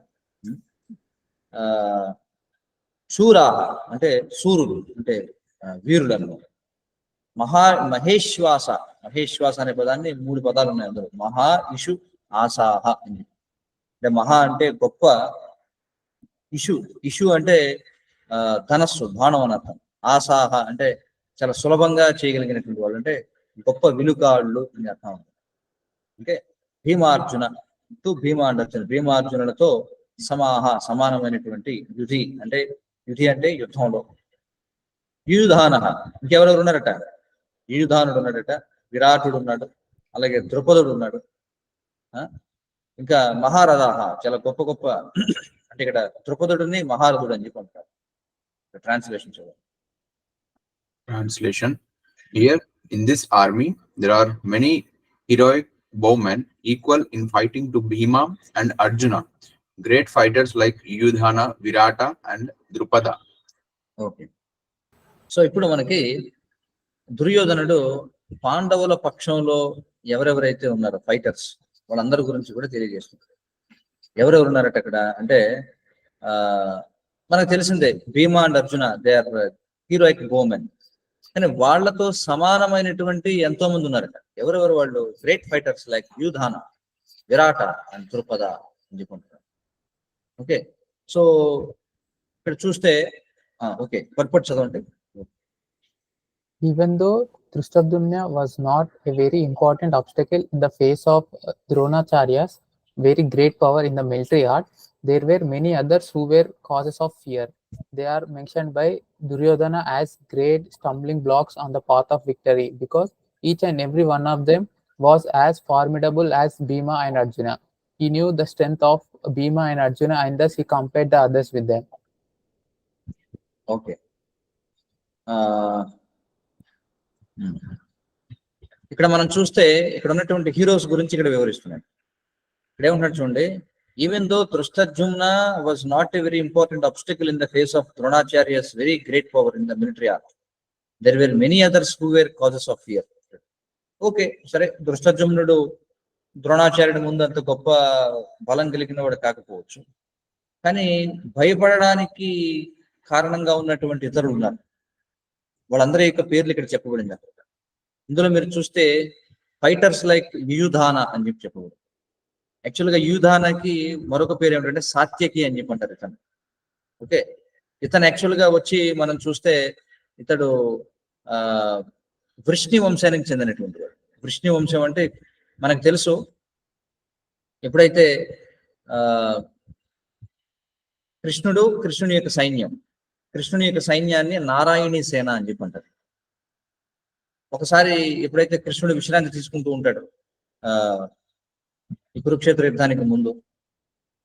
శూరాహ అంటే సూరులు అంటే వీరులు అన్నమాట. మహేశ్వాస, మహేశ్వాస అనే పదాన్ని 3 పదాలు ఉన్నాయి అందులో. మహా ఇషు ఆసాహ అని. అంటే మహా అంటే గొప్ప, ఇషు ఇషు అంటే ధనస్సు బాణం అని అర్థం. ఆసాహ అంటే చాలా సులభంగా చేయగలిగినటువంటి వాళ్ళు, అంటే గొప్ప విలుకాళ్ళు అని అర్థం. అంటే భీమార్జున టు భీమా అంటే భీమార్జునులతో సమాహ సమానమైనటువంటి యుధి అంటే యుద్ధంలో. యుయుధాన ఇంకెవరెవరు ఉన్నారట? యుయుధానుడు ఉన్నాడట, విరాటుడు ఉన్నాడు, అలాగే ద్రుపదుడు ఉన్నాడు, ఇంకా మహారథాహ చాలా గొప్ప గొప్ప. అంటే ఇక్కడ ద్రుపదుడిని మహారథుడు అని చెప్పి అంటారు. ట్రాన్స్లేషన్ చూడండి. Translation. Here in this army there are many heroic bowmen equal in fighting to Bhima and Arjuna, great fighters like Yudhana, Virata and Drupada. Okay, so ఇప్పుడు మనకి దుర్యోధనుడు పాండవుల పక్షంలో ఎవరెవరైతే ఉన్నారో ఫైటర్స్ వాళ్ళందరి గురించి కూడా తెలియజేస్తున్నారు. ఎవరెవరు ఉన్నారట అక్కడ అంటే మనకు తెలిసిందే, Bhima and Arjuna they are heroic bowmen. కానీ వాళ్లతో సమానమైనటువంటి ఎంతో మంది ఉన్నారట. ఎవరెవరు వాళ్ళు? Great fighters like Yudhana, Virata and Drupada అని చెప్పుకుంటున్నారు. ఓకే, సో ఇక్కడ చూస్తే ఓకే పర్పట్ చదవండి. Even though Drishtadyumna was not a very important obstacle in the face of Dronacharya's very great power in the military art, there were many others who were causes of fear. They are mentioned by Duryodhana as great stumbling blocks on the path of victory, because each and every one of them was as formidable as Bhima and Arjuna. He knew the strength of Bhima and Arjuna, and thus he compared the others with them. Okay, ఇక్కడ మనం చూస్తే ఇక్కడ ఉన్నటువంటి heroes గురించి ఇక్కడ వివరిస్తున్నాడు. ఇక్కడ ఏమంటున్నాడు చూడండి. Even though Dhrishtadyumna was not a very important obstacle in the face of Dronacharya's very great power in the military art, there were many others who were causes of fear. Okay సరే, దృష్టద్యుమ్నుడు ద్రోణాచార్యుడి ముందు అంత గొప్ప బలం కలిగిన వాడు కాకపోవచ్చు, కానీ భయపడడానికి కారణంగా ఉన్నటువంటి ఇతరులు ఉన్నారు. వాళ్ళందరి యొక్క పేర్లు ఇక్కడ చెప్పబడింది. ఇందులో మీరు చూస్తే ఫైటర్స్ లైక్ యుయుధాన అని చెప్పి చెప్పబడింది. యాక్చువల్గా యుయుధానకి మరొక పేరు ఏమిటంటే సాత్యకి అని చెప్పి అంటారు ఇతను. ఓకే, ఇతను యాక్చువల్గా వచ్చి మనం చూస్తే ఇతడు వృష్ణి వంశానికి చెందినటువంటి వాడు. వృష్ణి వంశం అంటే మనకు తెలుసు, ఎప్పుడైతే కృష్ణుని యొక్క సైన్యాన్ని నారాయణీ సేన అని చెప్పి అంటారు. ఒకసారి ఎప్పుడైతే కృష్ణుడు విశ్రాంతి తీసుకుంటూ ఉంటాడు ఈ కురుక్షేత్ర యుద్ధానికి ముందు,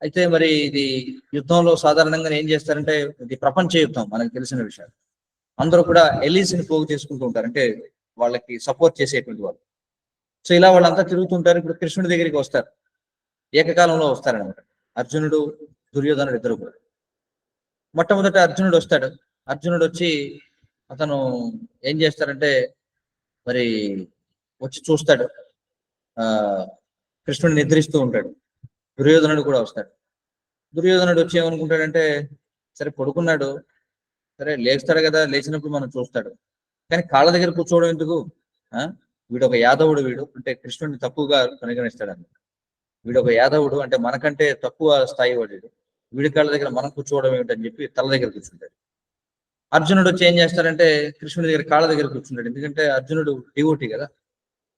అయితే మరి ఇది యుద్ధంలో సాధారణంగా ఏం చేస్తారంటే, ఇది ప్రపంచ యుద్ధం మనకు తెలిసిన విషయం. అందరూ కూడా ఎలీస్ని పోగు చేసుకుంటూ ఉంటారు, అంటే వాళ్ళకి సపోర్ట్ చేసేటువంటి వాళ్ళు. సో ఇలా వాళ్ళంతా తిరుగుతుంటారు. ఇప్పుడు కృష్ణుడి దగ్గరికి వస్తారు, ఏకకాలంలో వస్తారనమాట. అర్జునుడు, దుర్యోధనుడు ఇద్దరు కూడా. మొట్టమొదట అర్జునుడు వస్తాడు. అర్జునుడు వచ్చి అతను ఏం చేస్తారంటే మరి వచ్చి చూస్తాడు, ఆ కృష్ణుడు నిద్రిస్తూ ఉంటాడు. దుర్యోధనుడు కూడా వస్తాడు. దుర్యోధనుడు వచ్చి ఏమనుకుంటాడంటే, సరే పడుకున్నాడు, సరే లేస్తాడు కదా, లేచినప్పుడు మనం చూస్తాడు, కానీ కాళ్ళ దగ్గర కూర్చోవడం ఎందుకు? వీడు ఒక యాదవుడు, వీడు అంటే కృష్ణుడిని తక్కువగా పరిగణిస్తాడు అన్నమాట. వీడు ఒక యాదవుడు అంటే మనకంటే తక్కువ స్థాయి వాడు, వీడి కాళ్ళ దగ్గర మనం కూర్చోవడం ఏమిటని చెప్పి తల దగ్గర కూర్చుంటాడు. అర్జునుడు వచ్చి ఏం చేస్తాడంటే కృష్ణుడి దగ్గర కాళ్ళ దగ్గర కూర్చుంటాడు. ఎందుకంటే అర్జునుడు డివోటీ కదా,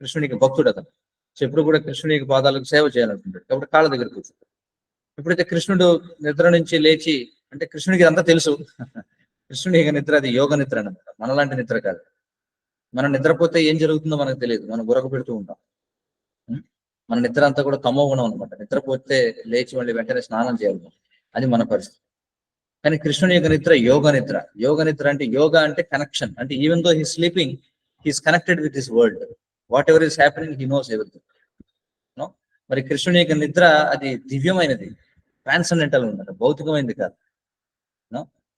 కృష్ణునికి భక్తుడు అతను. సో ఎప్పుడు కూడా కృష్ణునికి పాదాలకు సేవ చేయాలనుకుంటాడు, కాబట్టి కాళ్ళ దగ్గర కూర్చుంటాడు. ఎప్పుడైతే కృష్ణుడు నిద్ర నుంచి లేచి, అంటే కృష్ణుడికి అంతా తెలుసు, కృష్ణుడి యొక్క నిద్ర అది యోగ నిద్ర అన్నమాట, మనలాంటి నిద్ర కాదు. మనం నిద్రపోతే ఏం జరుగుతుందో మనకు తెలియదు, మనం గురక పెడుతూ ఉంటాం. మన నిద్ర అంతా కూడా తమో గుణం అనమాట. నిద్రపోతే లేచి మళ్ళీ వెంటనే స్నానం చేయాలి, అది మన పరిస్థితి. కానీ కృష్ణుని యొక్క నిద్ర యోగ నిద్ర. యోగ నిద్ర అంటే యోగా అంటే కనెక్షన్, అంటే even though he sleeping, he's connected with this world. What ever is happening, he knows everything. మరి కృష్ణుని యొక్క నిద్ర అది దివ్యమైనది, ట్రాన్సెండెంటల్ ఉన్నది, భౌతికమైనది కాదు.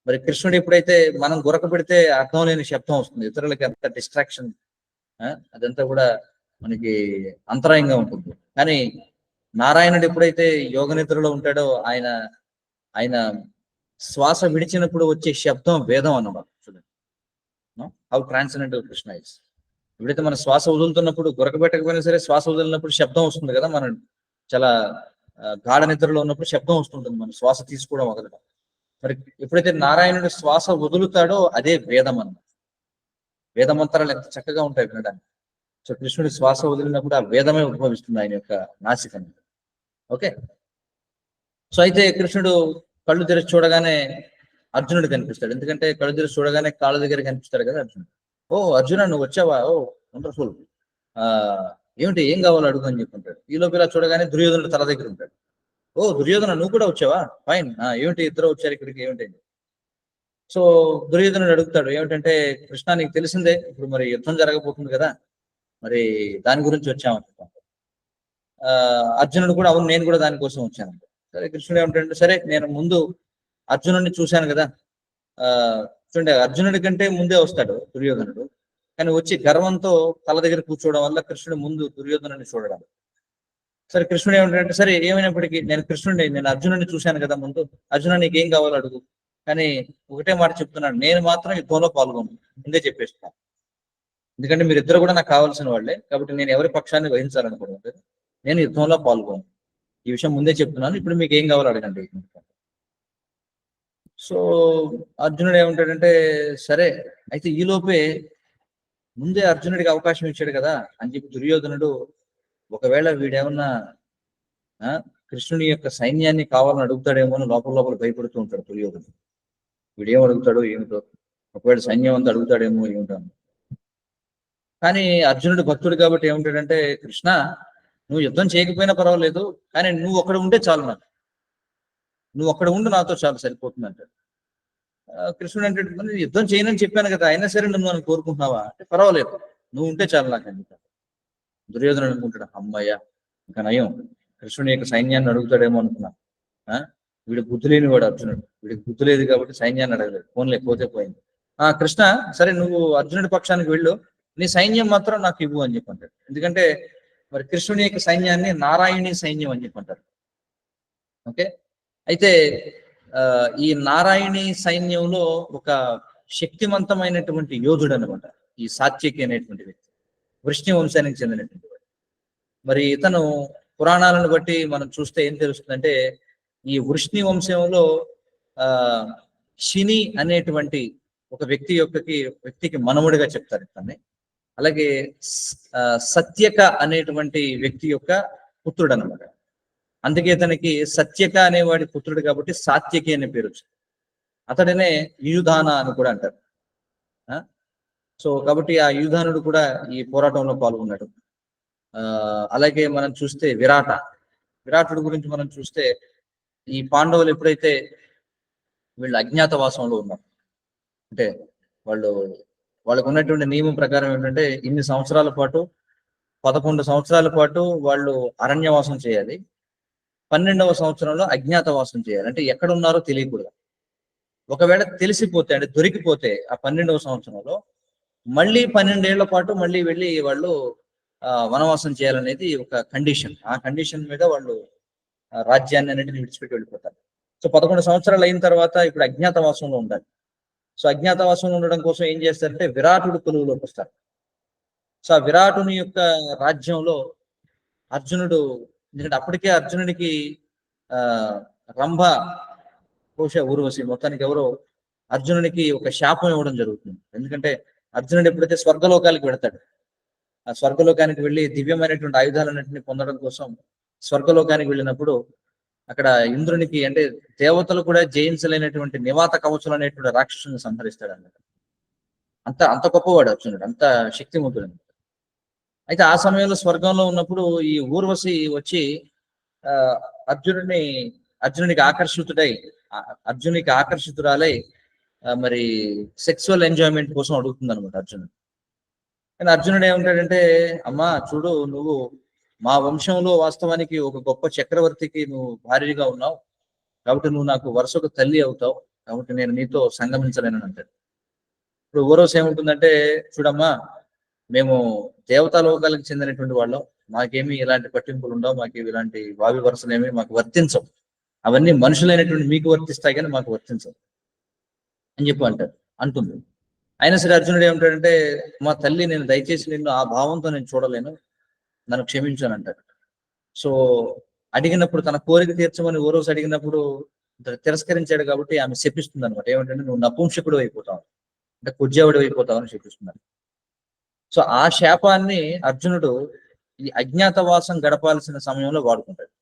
మరి కృష్ణుడు ఎప్పుడైతే మనం గురక పెడితే అర్థం లేని శబ్దం వస్తుంది, ఇతరులకి అంత డిస్ట్రాక్షన్, అదంతా కూడా మనకి అంతరాయంగా ఉంటుంది. కానీ నారాయణుడు ఎప్పుడైతే యోగ నిద్రలో ఉంటాడో ఆయన శ్వాస విడిచినప్పుడు వచ్చే శబ్దం వేదం అన్నమాట. చూడండి హౌ ట్రాన్సెండెంటల్ కృష్ణ ఇస్. ఎప్పుడైతే మన శ్వాస వదులుతున్నప్పుడు, గురక పెట్టకపోయినా సరే శ్వాస వదిలినప్పుడు శబ్దం వస్తుంది కదా, మనం చాలా గాఢ నిద్రలో ఉన్నప్పుడు శబ్దం వస్తుంటుంది, మన శ్వాస తీసుకోవడం వదలడం. మరి ఎప్పుడైతే నారాయణుడు శ్వాస వదులుతాడో అదే వేదం అన్నమాట. వేద మంత్రాలు ఎంత చక్కగా ఉంటాయి వినడానికి. సో కృష్ణుడి శ్వాస వదిలినప్పుడు ఆ వేదమే ఉద్భవిస్తుంది ఆయన యొక్క నాసికం. ఓకే, సో అయితే కృష్ణుడు కళ్ళు తెరిచి చూడగానే అర్జునుడు కనిపిస్తాడు. ఎందుకంటే కళ్ళు తెరిచి చూడగానే కాళ్ళ దగ్గర కనిపిస్తాడు కదా అర్జునుడు. ఓ అర్జున, నువ్వు వచ్చావా? ఓ వండర్ఫుల్, ఏమిటి, ఏం కావాలో అడుగు అని చెప్పుకుంటాడు. ఈ లోపల చూడగానే దుర్యోధనుడు తల దగ్గర ఉంటాడు. ఓ దుర్యోధన, నువ్వు కూడా వచ్చావా? ఫైన్, ఏమిటి ఇద్దరు వచ్చారు ఇక్కడికి, ఏమిటి? సో దుర్యోధనుడు అడుగుతాడు, ఏమిటంటే కృష్ణ నీకు తెలిసిందే, ఇప్పుడు మరి యుద్ధం జరగబోతుంది కదా, మరి దాని గురించి వచ్చామని చెప్పాను. అర్జునుడు కూడా, అవును నేను కూడా దానికోసం వచ్చాను. సరే కృష్ణుడు ఏమిటంటే, సరే నేను ముందు అర్జునుడిని చూశాను కదా, చూడండి అర్జునుడి కంటే ముందే వస్తాడు దుర్యోధనుడు, కానీ వచ్చి గర్వంతో తల దగ్గర కూర్చోవడం వల్ల కృష్ణుడు ముందు దుర్యోధనుడిని చూడడం. సరే కృష్ణుడు ఏమిటంటే, సరే ఏమైనప్పటికీ నేను అర్జునుడిని చూశాను కదా ముందు, అర్జున నీకేం కావాలో అడుగు, కానీ ఒకటే మాట చెప్తున్నాను, నేను మాత్రం యుద్ధంలో పాల్గొను, ముందే చెప్పేస్తున్నాను. ఎందుకంటే మీరిద్దరు కూడా నాకు కావాల్సిన వాళ్ళే, కాబట్టి నేను ఎవరి పక్షాన్ని వహించాలనుకోవడం, నేను యుద్ధంలో పాల్గొను, ఈ విషయం ముందే చెప్తున్నాను. ఇప్పుడు మీకు ఏం కావాలో అడగండి. సో అర్జునుడు ఏమంటాడంటే, సరే అయితే ఈ లోపే ముందే అర్జునుడికి అవకాశం ఇచ్చాడు కదా అని చెప్పి దుర్యోధనుడు, ఒకవేళ వీడేమన్నా కృష్ణుని యొక్క సైన్యాన్ని కావాలని అడుగుతాడేమో అని లోపల భయపడుతూ ఉంటాడు దుర్యోధనుడు. వీడేం అడుగుతాడో ఏమిటో, ఒకవేళ సైన్యం అంతా అడుగుతాడేమో ఏమిటో. కానీ అర్జునుడు భక్తుడు కాబట్టి ఏమంటాడంటే, కృష్ణ నువ్వు యుద్ధం చేయకపోయినా పర్వాలేదు, కానీ నువ్వు అక్కడ ఉంటే చాలు, నాకు నువ్వు అక్కడ ఉండు, నాతో చాలు, సరిపోతుంది అంటాడు. కృష్ణుడు అంటే, యుద్ధం చేయనని చెప్పాను కదా, అయినా సరే నువ్వు నన్ను కోరుకుంటున్నావా అంటే, పర్వాలేదు నువ్వు ఉంటే చాలు నాకు అని చెప్పాను. దుర్యోధనుడు అనుకుంటాడు, అమ్మయ్య ఇంకా నయం, కృష్ణుని యొక్క సైన్యాన్ని అడుగుతాడేమో అనుకున్నా. వీడు బుద్ధి లేని వాడు అర్జునుడు, వీడికి బుద్ధి లేదు కాబట్టి సైన్యాన్ని అడగలేదు, ఫోన్లే పోతే పోయింది. కృష్ణ సరే నువ్వు అర్జునుడి పక్షానికి వెళ్ళు, నీ సైన్యం మాత్రం నాకు ఇవ్వు అని చెప్పంటాడు. ఎందుకంటే మరి కృష్ణుని యొక్క సైన్యాన్ని నారాయణీ సైన్యం అని చెప్పంటారు. ఓకే, అయితే ఈ నారాయణీ సైన్యంలో ఒక శక్తివంతమైనటువంటి యోధుడు అనమాట ఈ సాత్యకి అనేటువంటి వ్యక్తి, వృష్ణి వంశానికి చెందినటువంటి వాడు. మరి ఇతను పురాణాలను బట్టి మనం చూస్తే ఏం తెలుస్తుందంటే, ఈ వృష్ణి వంశంలో శిని అనేటువంటి ఒక వ్యక్తికి మనముడిగా చెప్తారు ఇతన్ని. అలాగే సత్యక అనేటువంటి వ్యక్తి యొక్క పుత్రుడు అనమాట. అందుకే ఇతనికి సత్యక అనేవాడి పుత్రుడు కాబట్టి సాత్యకి అనే పేరు వచ్చింది. అతడినే యుధాన అని కూడా అంటారు. సో కాబట్టి ఆ యుధానుడు కూడా ఈ పోరాటంలో పాల్గొన్నాడు. అలాగే మనం చూస్తే విరాటుడు గురించి మనం చూస్తే, ఈ పాండవులు ఎప్పుడైతే వీళ్ళు అజ్ఞాతవాసంలో ఉన్నారు, అంటే వాళ్ళకు ఉన్నటువంటి నియమం ప్రకారం ఏంటంటే, ఇన్ని సంవత్సరాల పాటు 11 సంవత్సరాల పాటు వాళ్ళు అరణ్యవాసం చేయాలి. 12వ సంవత్సరంలో అజ్ఞాతవాసం చేయాలి. అంటే ఎక్కడ ఉన్నారో తెలియకూడదు. ఒకవేళ తెలిసిపోతే అంటే దొరికిపోతే ఆ 12వ సంవత్సరంలో మళ్ళీ 12 ఏళ్ల పాటు మళ్ళీ వెళ్ళి వాళ్ళు వనవాసం చేయాలనేది ఒక కండిషన్. ఆ కండిషన్ మీద వాళ్ళు రాజ్యాన్ని అన్నింటిని విడిచిపెట్టి వెళ్ళిపోతారు. సో 11 సంవత్సరాలు అయిన తర్వాత ఇప్పుడు అజ్ఞాతవాసంలో ఉండాలి. సో అజ్ఞాతవాసంలో ఉండడం కోసం ఏం చేస్తారంటే విరాటుడు కొలువులోకి వస్తారు. సో ఆ విరాటుని యొక్క రాజ్యంలో అర్జునుడు, ఎందుకంటే అప్పటికే అర్జునుడికి రంభ ఊర్వశి మొత్తానికి ఎవరో అర్జునుడికి ఒక శాపం ఇవ్వడం జరుగుతుంది. ఎందుకంటే అర్జునుడు ఎప్పుడైతే స్వర్గలోకానికి వెళతాడు, ఆ స్వర్గలోకానికి వెళ్ళి దివ్యమైనటువంటి ఆయుధాలన్నింటినీ పొందడం కోసం స్వర్గలోకానికి వెళ్ళినప్పుడు అక్కడ ఇంద్రునికి అంటే దేవతలు కూడా జయించలేనటువంటి నివాత కవచులు అనేటువంటి రాక్షసుని సంహరిస్తాడు అన్నమాట. అంత గొప్పవాడు అర్జునుడు, అంత శక్తివంతుడు. అయితే ఆ సమయంలో స్వర్గంలో ఉన్నప్పుడు ఈ ఊర్వశి వచ్చి అర్జునునికి ఆకర్షితురాలై మరి సెక్సువల్ ఎంజాయ్మెంట్ కోసం అడుగుతుంది అనమాట అర్జునుడు. కానీ అర్జునుడు ఏమంటాడంటే, అమ్మా చూడు, నువ్వు మా వంశంలో వాస్తవానికి ఒక గొప్ప చక్రవర్తికి నువ్వు భార్యగా ఉన్నావు, కాబట్టి నువ్వు నాకు వరుసకు తల్లి అవుతావు, కాబట్టి నేను నీతో సంగమించలేనని అంటాడు. ఇప్పుడు ఊర్వశి ఏముంటుందంటే, చూడమ్మా మేము దేవతా లోకాలకు చెందినటువంటి వాళ్ళం, మాకేమి ఇలాంటి పట్టింపులు ఉండవు, మాకు ఇలాంటి వావి వరుసలేమి మాకు వర్తించవు, అవన్నీ మనుషులైనటువంటి మీకు వర్తిస్తాయి కానీ మాకు వర్తించవు అని చెప్పి అంటుంది. అయినా సరే అర్జునుడు ఏమంటాడంటే, మా తల్లి, నేను దయచేసి నిన్ను ఆ భావంతో నేను చూడలేను, నన్ను క్షమించాను అంటాడు. సో అడిగినప్పుడు తన కోరిక తీర్చమని ఊర్వశి అడిగినప్పుడు తిరస్కరించాడు కాబట్టి ఆమె శపిస్తుంది అనమాట. ఏమంటే నువ్వు నపుంసకుడు అయిపోతావు, అంటే కుజ్జావుడు అయిపోతావు అని శపిస్తున్నారు. సో ఆ శాపాన్ని అర్జునుడు ఈ అజ్ఞాతవాసం గడపాల్సిన సమయంలో వాడుకుంటాడు.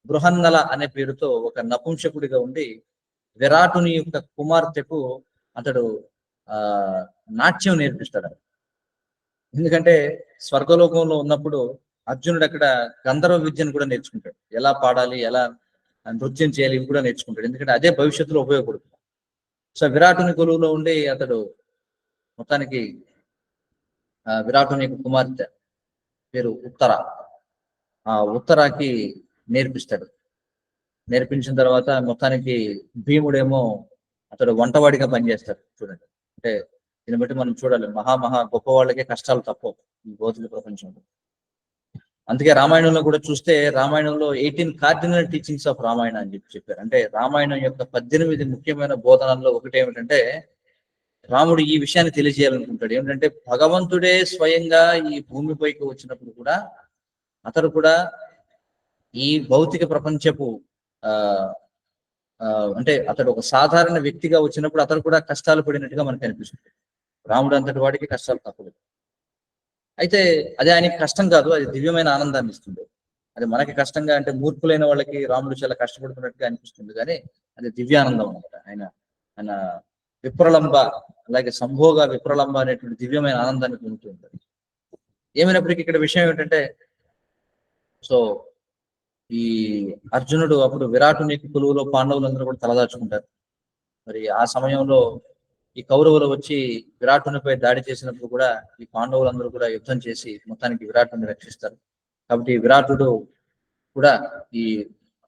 బృహన్నల అనే పేరుతో ఒక నపుంసకుడిగా ఉండి విరాటుని యొక్క కుమార్తెకు అతడు నాట్యం నేర్పిస్తాడు. ఎందుకంటే స్వర్గలోకంలో ఉన్నప్పుడు అర్జునుడు అక్కడ గంధర్వ విద్యను కూడా నేర్చుకుంటాడు, ఎలా పాడాలి, ఎలా నృత్యం చేయాలి, ఇవి కూడా నేర్చుకుంటాడు. ఎందుకంటే అదే భవిష్యత్తులో ఉపయోగపడుతుంది. సో విరాటుని కొలువులో ఉండి అతడు మొత్తానికి విరాటుని యొక్క కుమార్తె పేరు ఉత్తరాకి నేర్పిస్తాడు. నేర్పించిన తర్వాత మొత్తానికి భీముడేమో అతడు వంటవాడిగా పనిచేస్తాడు. చూడండి, అంటే దీన్ని బట్టి మనం చూడాలి, మహా గొప్ప వాళ్ళకే కష్టాలు తప్పవు ఈ భౌతిక ప్రపంచంలో. అందుకే రామాయణంలో కూడా చూస్తే, రామాయణంలో 18 కార్డినల్ టీచింగ్స్ ఆఫ్ రామాయణ అని చెప్పారు. అంటే రామాయణం యొక్క 18 ముఖ్యమైన బోధనల్లో ఒకటి ఏమిటంటే, రాముడు ఈ విషయాన్ని తెలియజేయాలనుకుంటాడు. ఏమిటంటే భగవంతుడే స్వయంగా ఈ భూమిపైకి వచ్చినప్పుడు కూడా అతడు కూడా ఈ భౌతిక ప్రపంచపు అంటే అతడు ఒక సాధారణ వ్యక్తిగా వచ్చినప్పుడు అతడు కూడా కష్టాలు పడినట్టుగా మనకు అనిపిస్తుంది. రాముడు అంతటి వాడికి కష్టాలు తప్పలేదు. అయితే అది ఆయనకి కష్టం కాదు, అది దివ్యమైన ఆనందాన్ని ఇస్తుంది. అది మనకి కష్టంగా, అంటే మూర్ఖులైన వాళ్ళకి రాముడు చాలా కష్టపడుతున్నట్టుగా అనిపిస్తుంది, కానీ అది దివ్యానందం అనమాట. ఆయన విప్రలంబ, అలాగే సంభోగ విప్రలంబ అనేటువంటి దివ్యమైన ఆనందాన్ని పొందుతూ ఉంటాడు. ఏమైనప్పటికీ ఇక్కడ విషయం ఏమిటంటే, సో ఈ అర్జునుడు అప్పుడు విరాటుని కొలువులో పాండవులందరూ కూడా తలదాచుకుంటారు. మరి ఆ సమయంలో ఈ కౌరవులు వచ్చి విరాటునిపై దాడి చేసినప్పుడు కూడా ఈ పాండవులందరూ కూడా యుద్ధం చేసి మొత్తానికి విరాటుని రక్షిస్తారు. కాబట్టి విరాటుడు కూడా ఈ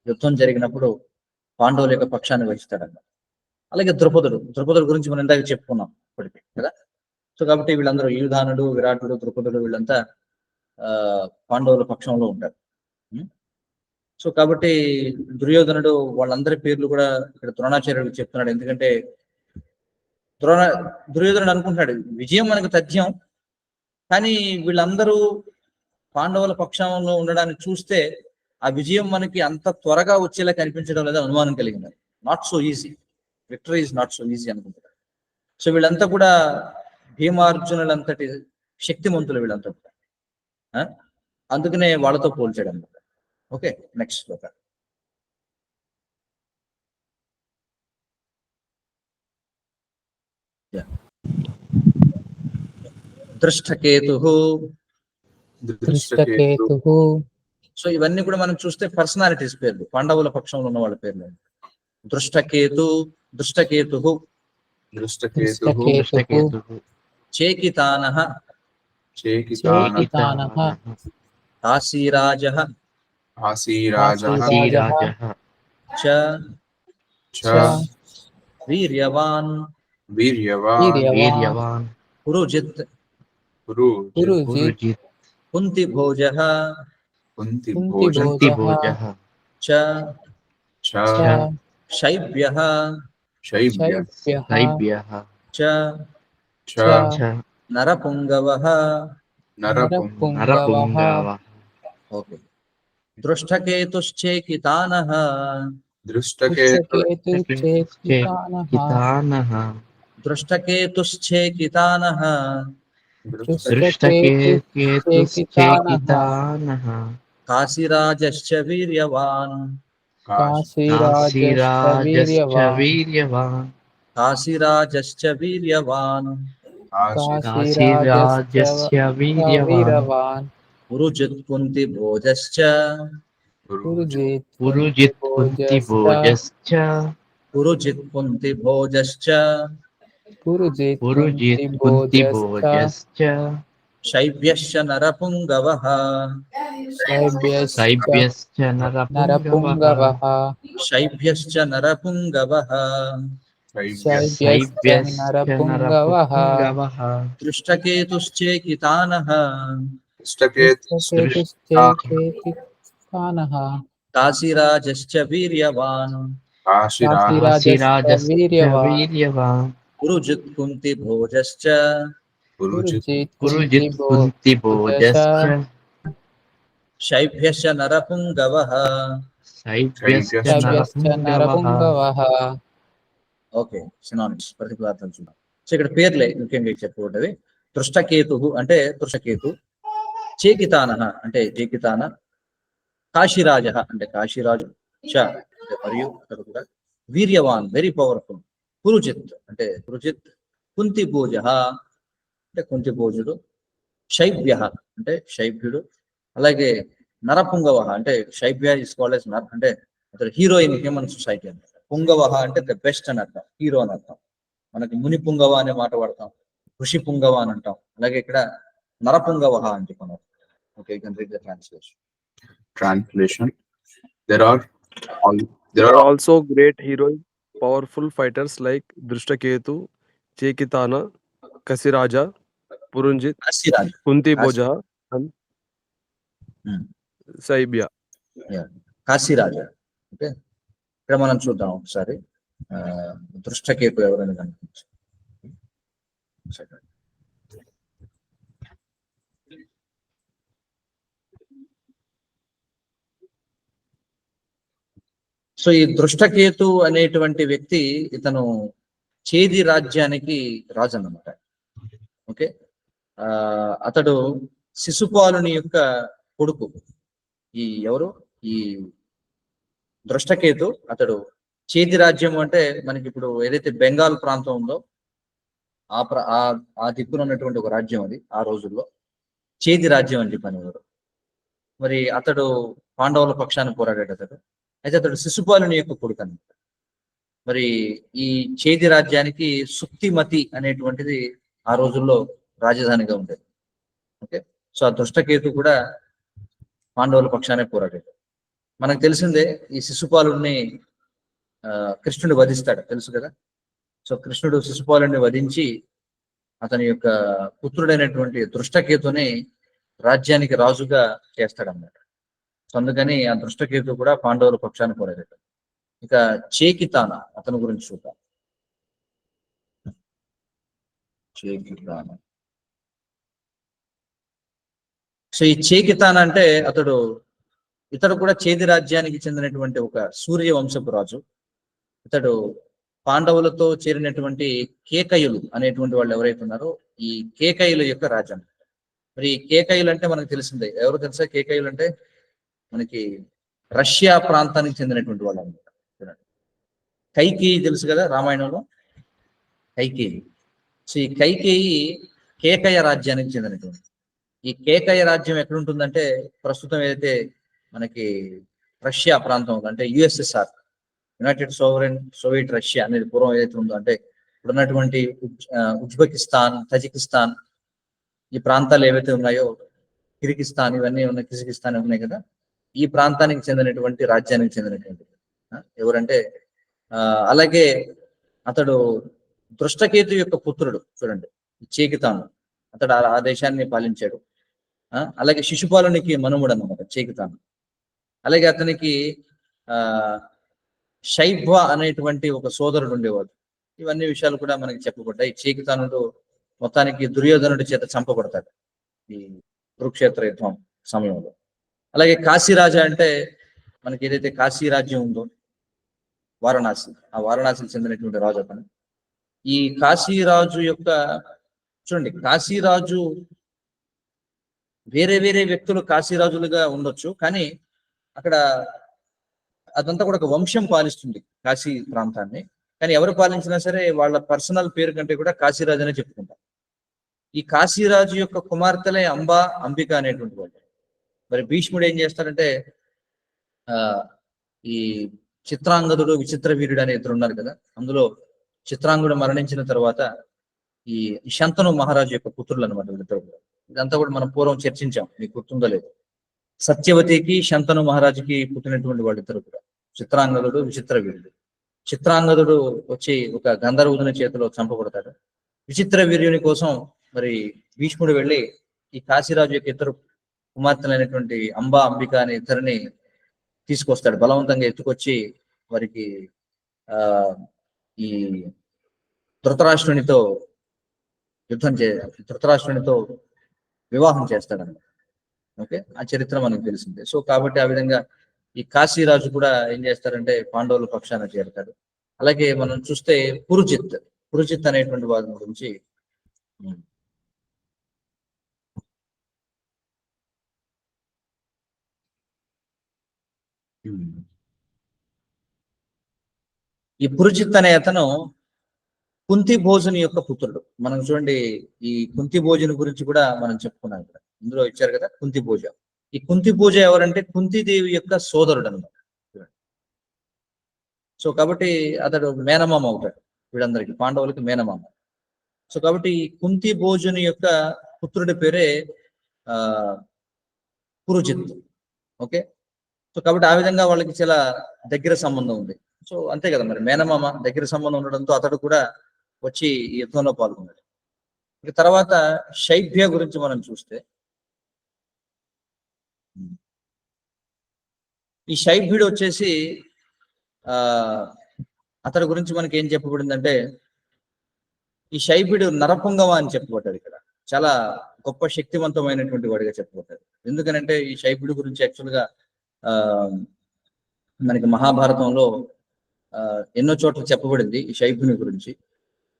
యుద్ధం జరిగినప్పుడు పాండవుల యొక్క పక్షాన్ని వహిస్తాడన్న. అలాగే ద్రుపదుడు గురించి మనం ఇందాక చెప్పుకున్నాం ఇప్పటికీ కదా. సో కాబట్టి వీళ్ళందరూ యుధానుడు, విరాటుడు, ద్రుపదుడు వీళ్ళంతా పాండవుల పక్షంలో ఉంటారు. సో కాబట్టి దుర్యోధనుడు వాళ్ళందరి పేర్లు కూడా ఇక్కడ ద్రోణాచార్యుడు చెప్తున్నాడు. ఎందుకంటే దుర్యోధనుడు అనుకుంటున్నాడు విజయం మనకు తథ్యం, కానీ వీళ్ళందరూ పాండవుల పక్షంలో ఉండడాన్ని చూస్తే ఆ విజయం మనకి అంత త్వరగా వచ్చేలా కనిపించడం లేదా అనుమానం కలిగింది. Not so easy, victory is not so easy అనుకుంటారు. సో వీళ్ళంతా కూడా భీమార్జునులంతటి శక్తిమంతులు వీళ్ళంతా కూడా, అందుకనే వాళ్ళతో పోల్చాడు అన్నమాట. ఓకే, నెక్స్ట్ శ్లోక. దృష్టకేతుః. సో ఇవన్నీ కూడా మనం చూస్తే పర్సనాలిటీస్ పేర్లు, పాండవుల పక్షంలో ఉన్న వాళ్ళ పేర్లు. దృష్టకేతుః, చేకితానః, చేకితానః చేకితానః కాశీరాజः ఆసీరాజः ఆసీరాజः చ చ చ వీర్యవాన్ వీర్యవాన్ వీర్యవాన్ పురుజిత్ పురుజిత్ పురుజిత్ కుంతిభోజः కుంతిభోజः కుంతిభోజः చ చ చ శైబ్యः శైబ్యः శైబ్యః చ చ చ నరపుంగవः. నరపుంగవః ఓకే. దృష్టకేతుశ్చేకితానః దృష్టకేతు చేకితానః దృష్టకేతుశ్చేకితానః దృష్టకేతుశ్చేకితానః కాశీరాజశ్చ వీర్యవాన్ కాశీరాజశ్చ వీర్యవాన్ కాశీరాజశ్చ వీర్యవాన్ కాశీరాజశ్చ వీర్యవాన్ పురుజిత్ కుంతిభోజశ్చ పురుజిత్ కుంతిభోజశ్చ పురుజిత్ కుంతిభోజశ్చ పురుజిత్ కుంతిభోజశ్చ శైబ్యశ్చ నరపుంగవః శైబ్యశ్చ నరపుంగవః శైబ్యశ్చ నరపుంగవః శైబ్యశ్చ నరపుంగవః దృష్టకేతుశ్చేకితానః దృష్టకేతుశ్చేకితానః కాశీరాజశ్చ వీర్యవాన్ కాశీరాజశ్చ వీర్యవాన్ పురుజిత్ కుంతిభోజశ్చ పురుజిత్ కుంతిభోజశ్చ శైభ్యశ్చ నరపుంగవః. శైబ్యశ్చ నరపుంగవః. ఓకే, సినానిమ్స్ ప్రతిపదార్థాలు చూద్దాం. సో ఇక్కడ పేర్లే ముఖ్యంగా చెప్పుకుంటది. దృష్టకేతు అంటే దృష్టకేతు, చేకితానః అంటే చేకితాన, కాశీరాజ అంటే కాశీరాజు, చ అంటే మరియు అక్కడ కూడా, వీర్యవాన్ వెరీ పవర్ఫుల్, పురుజిత్ అంటే పురుజిత్, కుంతిభోజ అంటే కుంతిభోజుడు, శైబ్య అంటే శైబ్యుడు, అలాగే నరపుంగవ అంటే శైబ్య ఇస్ కాల్డ్ ఎస్ నర్ అంటే అతడు హీరో ఇన్ హ్యూమన్ సొసైటీ అంటే. పుంగవ అంటే ద బెస్ట్ అని అర్థం, హీరో అని అర్థం. మనకి ముని పుంగవ అనే మాట వాడతాం, ఋషి పుంగవ అని అంటాం. అలాగే ఇక్కడ నరపుంగవ అని చెప్పన్నారు. Okay, you can read the Translation. There are also great heroes, powerful fighters like Drishtaketu, Chekitana, Kasiraja, Purunjit, కాశీరాజు. Kunti Bhoja, and Hmm. Saibya. కాశీరాజు. ఓకే, ఇక్కడ మనం చూద్దాం ఒకసారి దృష్టకేతు ఎవరైనా కనిపించి. సో ఈ దృష్టకేతు అనేటువంటి వ్యక్తి ఇతను చేది రాజ్యానికి రాజు అన్నమాట. ఓకే, అతడు శిశుపాలుని యొక్క కొడుకు. ఈ ఎవరు ఈ దృష్టకేతు అతడు చేది రాజ్యం అంటే మనకి ఇప్పుడు ఏదైతే బెంగాల్ ప్రాంతం ఉందో ఆ దిక్కున ఉన్నటువంటి ఒక రాజ్యం అది ఆ రోజుల్లో చేది రాజ్యం అని చెప్పనేవారు. మరి అతడు పాండవుల పక్షాన్ని పోరాడాడు అతడు. అయితే అతడు శిశుపాలుని యొక్క కొడుకు అన్నమాట. మరి ఈ చేది రాజ్యానికి సుక్తిమతి అనేటువంటిది ఆ రోజుల్లో రాజధానిగా ఉండేది. ఓకే, సో ఆ దృష్టకేతు కూడా పాండవుల పక్షానే పోరాడాడు. మనకు తెలిసిందే ఈ శిశుపాలుని కృష్ణుడు వధిస్తాడు, తెలుసు కదా. సో కృష్ణుడు శిశుపాలుని వధించి అతని యొక్క పుత్రుడైనటువంటి దృష్టకేతుని రాజ్యానికి రాజుగా చేస్తాడన్నమాట. సో అందుకని ఆ దృష్టకేతు కూడా పాండవుల పక్షాన్ని పోరాడాడు. ఇక చేకితాన అతని గురించి చూద్దాం. చేకితాన. సో ఈ చేకితాన అంటే ఇతడు కూడా చేది రాజ్యానికి చెందినటువంటి ఒక సూర్య వంశపు రాజు. ఇతడు పాండవులతో చేరినటువంటి కేకయులు అనేటువంటి వాళ్ళు ఎవరైతే ఉన్నారో ఈ కేకయుల యొక్క రాజ్యం. మరి కేకయులు అంటే మనకు తెలిసిందే, ఎవరు తెలుసా? కేకయులు అంటే మనకి రష్యా ప్రాంతానికి చెందినటువంటి వాళ్ళు అనమాట. కైకేయి తెలుసు కదా రామాయణంలో, కైకేయి. సో ఈ కైకేయి కేకయ రాజ్యానికి చెందినటువంటి. ఈ కేకయ రాజ్యం ఎక్కడుంటుందంటే ప్రస్తుతం ఏదైతే మనకి రష్యా ప్రాంతం ఉందో అంటే యుఎస్ఎస్ఆర్, యునైటెడ్ సోవియట్ రష్యా అనేది పూర్వం ఏదైతే ఉందో అంటే ఇప్పుడున్నటువంటి ఉజ్బెకిస్తాన్, తజికిస్తాన్, ఈ ప్రాంతాలు ఏవైతే ఉన్నాయో కిర్గిస్తాన్ ఇవన్నీ ఉన్నాయి, కిర్గిస్తాన్ ఉన్నాయి కదా, ఈ ప్రాంతానికి చెందినటువంటి రాజ్యానికి చెందినటువంటి ఎవరంటే అలాగే అతడు దృష్టకేతు యొక్క పుత్రుడు చూడండి చేకితాను, అతడు ఆ దేశాన్ని పాలించాడు. అలాగే శిశుపాలునికి మనుముడు అన్నమాట చేకితాను. అలాగే అతనికి శైభ్వ అనేటువంటి ఒక సోదరుడు ఉండేవాడు. ఇవన్నీ విషయాలు కూడా మనకి చెప్పబడ్డాయి. చేకితానుడు మొత్తానికి దుర్యోధనుడి చేత చంపబడతాడు ఈ కురుక్షేత్ర యుద్ధం సమయంలో. అలాగే కాశీరాజా అంటే మనకి ఏదైతే కాశీ రాజ్యం ఉందో వారణాసి, ఆ వారణాసికి చెందినటువంటి రాజు అతను. ఈ కాశీరాజు యొక్క చూడండి, కాశీరాజు వేరే వేరే వ్యక్తులు కాశీరాజులుగా ఉండొచ్చు, కానీ అక్కడ అదంతా కూడా ఒక వంశం పాలిస్తుంది కాశీ ప్రాంతాన్ని. కానీ ఎవరు పాలించినా సరే వాళ్ళ పర్సనల్ పేరు కంటే కూడా కాశీరాజు అనే చెప్పుకుంటారు. ఈ కాశీరాజు యొక్క కుమార్తెలే అంబా, అంబిక అనేటువంటి వాళ్ళు. మరి భీష్ముడు ఏం చేస్తాడంటే ఈ చిత్రాంగదుడు, విచిత్ర వీరుడు అనే ఇద్దరు ఉన్నారు కదా, అందులో చిత్రాంగుడు మరణించిన తర్వాత ఈ శంతను మహారాజు యొక్క పుత్రులు అనమాట వీళ్ళిద్దరు కూడా. ఇదంతా కూడా మనం పూర్వం చర్చించాం, మీకు గుర్తుందో లేదు. సత్యవతికి శంతను మహారాజుకి పుట్టినటువంటి వాళ్ళిద్దరు కూడా చిత్రాంగదుడు, విచిత్ర వీరుడు. చిత్రాంగదుడు వచ్చి ఒక గంధర్వుని చేతిలో చంపబడతాడు. విచిత్ర వీర్యుని కోసం మరి భీష్ముడు వెళ్ళి ఈ కాశీరాజు యొక్క ఇద్దరు కుమార్తెలైనటువంటి అంబా, అంబిక అనే ఇద్దరిని తీసుకొస్తాడు. బలవంతంగా ఎత్తుకొచ్చి వారికి ఈ ధృతరాష్ట్రునితో ధృతరాష్ట్రునితో వివాహం చేస్తాడన్నమాట. ఓకే, ఆ చరిత్ర మనకు తెలిసిందే. సో కాబట్టి ఆ విధంగా ఈ కాశీరాజు కూడా ఏం చేస్తారంటే పాండవుల పక్షాన చేరతాడు. అలాగే మనం చూస్తే పురుజిత్ అనేటువంటి వారి గురించి ఈ పురుజిత్ అనే అతను కుంతి భోజుని యొక్క పుత్రుడు. మనం చూడండి, ఈ కుంతి భోజుని గురించి కూడా మనం చెప్పుకున్నాం ఇక్కడ, ఇందులో ఇచ్చారు కదా కుంతి భోజ. ఈ కుంతి భోజ ఎవరంటే కుంతిదేవి యొక్క సోదరుడు అన్నమాట. సో కాబట్టి అతడు మేనమామ అవుతాడు వీళ్ళందరికీ, పాండవులకి మేనమామ. సో కాబట్టి ఈ కుంతి భోజుని యొక్క పుత్రుడి పేరే పురుజిత్. ఓకే, సో కాబట్టి ఆ విధంగా వాళ్ళకి చాలా దగ్గర సంబంధం ఉంది. సో అంతే కదా, మరి మేనమామ దగ్గర సంబంధం ఉండడంతో అతడు కూడా వచ్చి ఈ యుద్ధంలో పాల్గొన్నాడు. ఇక తర్వాత శైభ్య గురించి మనం చూస్తే, ఈ శైభ్యుడు వచ్చేసి అతడి గురించి మనకి ఏం చెప్పబడిందంటే, ఈ శైభ్యుడు నరపుంగవ అని చెప్పబడ్డాడు. ఇక్కడ చాలా గొప్ప శక్తివంతమైనటువంటి వాడిగా చెప్పబడ్డాడు. ఎందుకనంటే ఈ శైభ్యుడి గురించి యాక్చువల్గా మనకి మహాభారతంలో ఎన్నో చోట్ల చెప్పబడింది ఈ శైభ్యుని గురించి.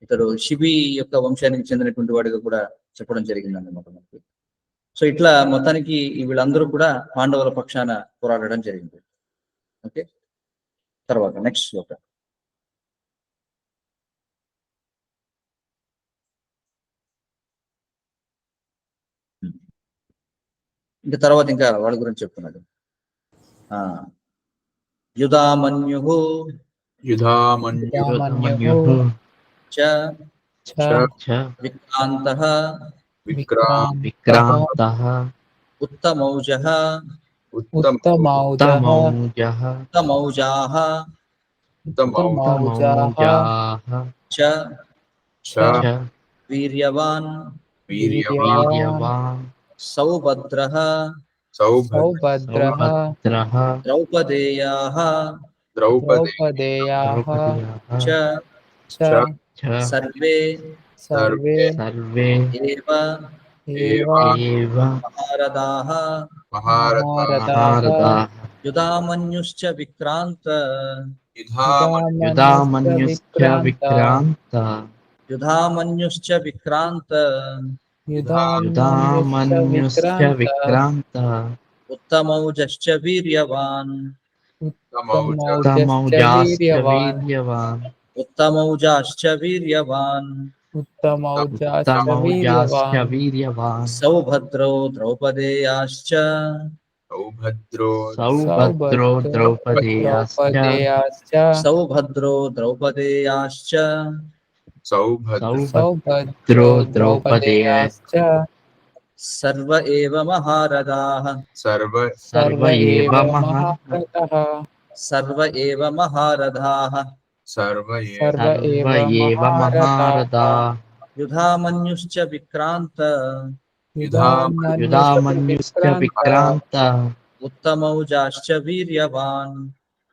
ఇతడు శిబి యొక్క వంశానికి చెందినటువంటి వాడిగా కూడా చెప్పడం జరిగింది అన్నమాట మనకి. సో ఇట్లా మొత్తానికి వీళ్ళందరూ కూడా పాండవుల పక్షాన పోరాడడం జరిగింది. ఓకే, తర్వాత నెక్స్ట్ శ్లోక. ఇంకా తర్వాత ఇంకా వాళ్ళ గురించి చెప్తున్నాడు. యుధామన్యు విక్రాంతః ఉత్తమౌజః వీర్యవాన్ సౌభద్రః ద్రౌపదేయాః సర్వే మహారథాః యుధామన్యుశ్చ విక్రాంత ఉత్తమౌజశ్చ వీర్యవాన్ సౌభద్రో ద్రౌపదేయాశ్చ సర్వ ఏవ మహారథాః సర్వ సర్వ ఏవ మహారథః సర్వ ఏవ మహారథాః సర్వ సర్వ ఏవ ఏవ మహారథా యుధామన్యుశ్చ విక్రాంత యుధామన్యుశ్చ విక్రాంత ఉత్తమౌజాశ్చ వీర్యవాన్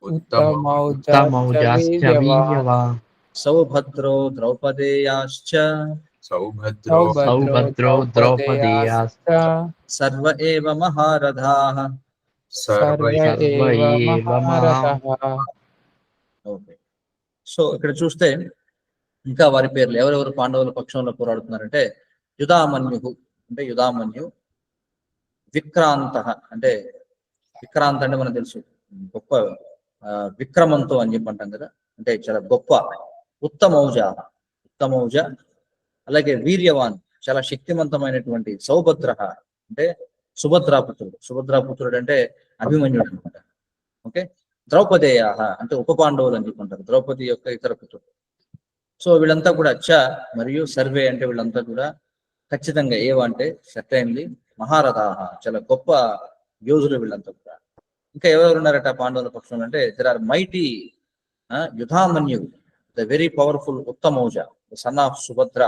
ఉత్తమౌజాశ్చ వీర్యవాన్ సౌభద్రో ద్రౌపదేయాశ్చ సౌభద్రో సౌభద్రో ద్రౌపదేయాశ్చ సర్వ ఏవ మహారథాః. సర్వ ఏవ మహారథః. ఓకే, సో ఇక్కడ చూస్తే ఇంకా వారి పేర్లు ఎవరెవరు పాండవుల పక్షంలో పోరాడుతున్నారంటే యుధామన్యు అంటే యుధామన్యు, విక్రాంత అంటే విక్రాంత అంటే మనకు తెలుసు గొప్ప విక్రమంతో అని చెప్పి అంటాం కదా, అంటే చాలా గొప్ప. ఉత్తమౌజ ఉత్తమౌజ, అలాగే వీర్యవాన్ చాలా శక్తివంతమైనటువంటి. సౌభద్ర అంటే సుభద్రాపుత్రుడు, సుభద్రాపుత్రుడు అంటే అభిమన్యుడు అనమాట. ఓకే, ద్రౌపదేయ అంటే ఉప పాండవులు అని చెప్పుకుంటారు, ద్రౌపది యొక్క ఇతర పుత్రుడు. సో వీళ్ళంతా కూడా మరియు సర్వే అంటే వీళ్ళంతా కూడా ఖచ్చితంగా ఏవ అంటే సర్టైన్లీ మహారథాః చాలా గొప్ప యోధులు వీళ్ళంతా కూడా. ఇంకా ఎవరెవరు ఉన్నారట పాండవుల పక్షంలో అంటే there are mighty Yudhamanyu, the very powerful Uttamauja, the son of Subhadra.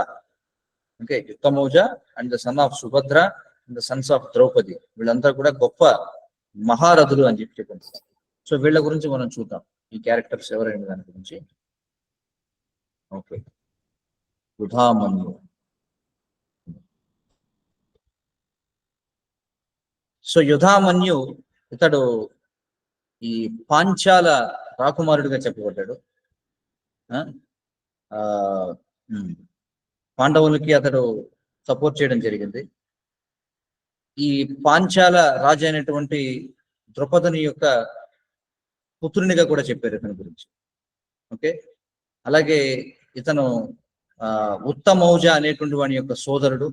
Okay, Uttamauja and the son of Subhadra and the sons of Draupadi, వీళ్ళంతా కూడా గొప్ప మహారథులు అని చెప్పి చెప్పుకుంటారు. సో వీళ్ళ గురించి మనం చూద్దాం, ఈ క్యారెక్టర్స్ ఎవరైన దాని గురించి. ఓకే, యుధామన్యు. సో యుధామన్యు ఇతడు ఈ పాంచాల రాకుమారుడిగా చెప్పబడ్డాడు. పాండవులకి అతడు సపోర్ట్ చేయడం జరిగింది. ఈ పాంచాల రాజు అయినటువంటి ద్రౌపదుని యొక్క పుత్రునిగా కూడా చెప్పారు ఇతని గురించి. ఓకే, అలాగే ఇతను ఉత్తమౌజ అనేటువంటి వాని యొక్క సోదరుడు.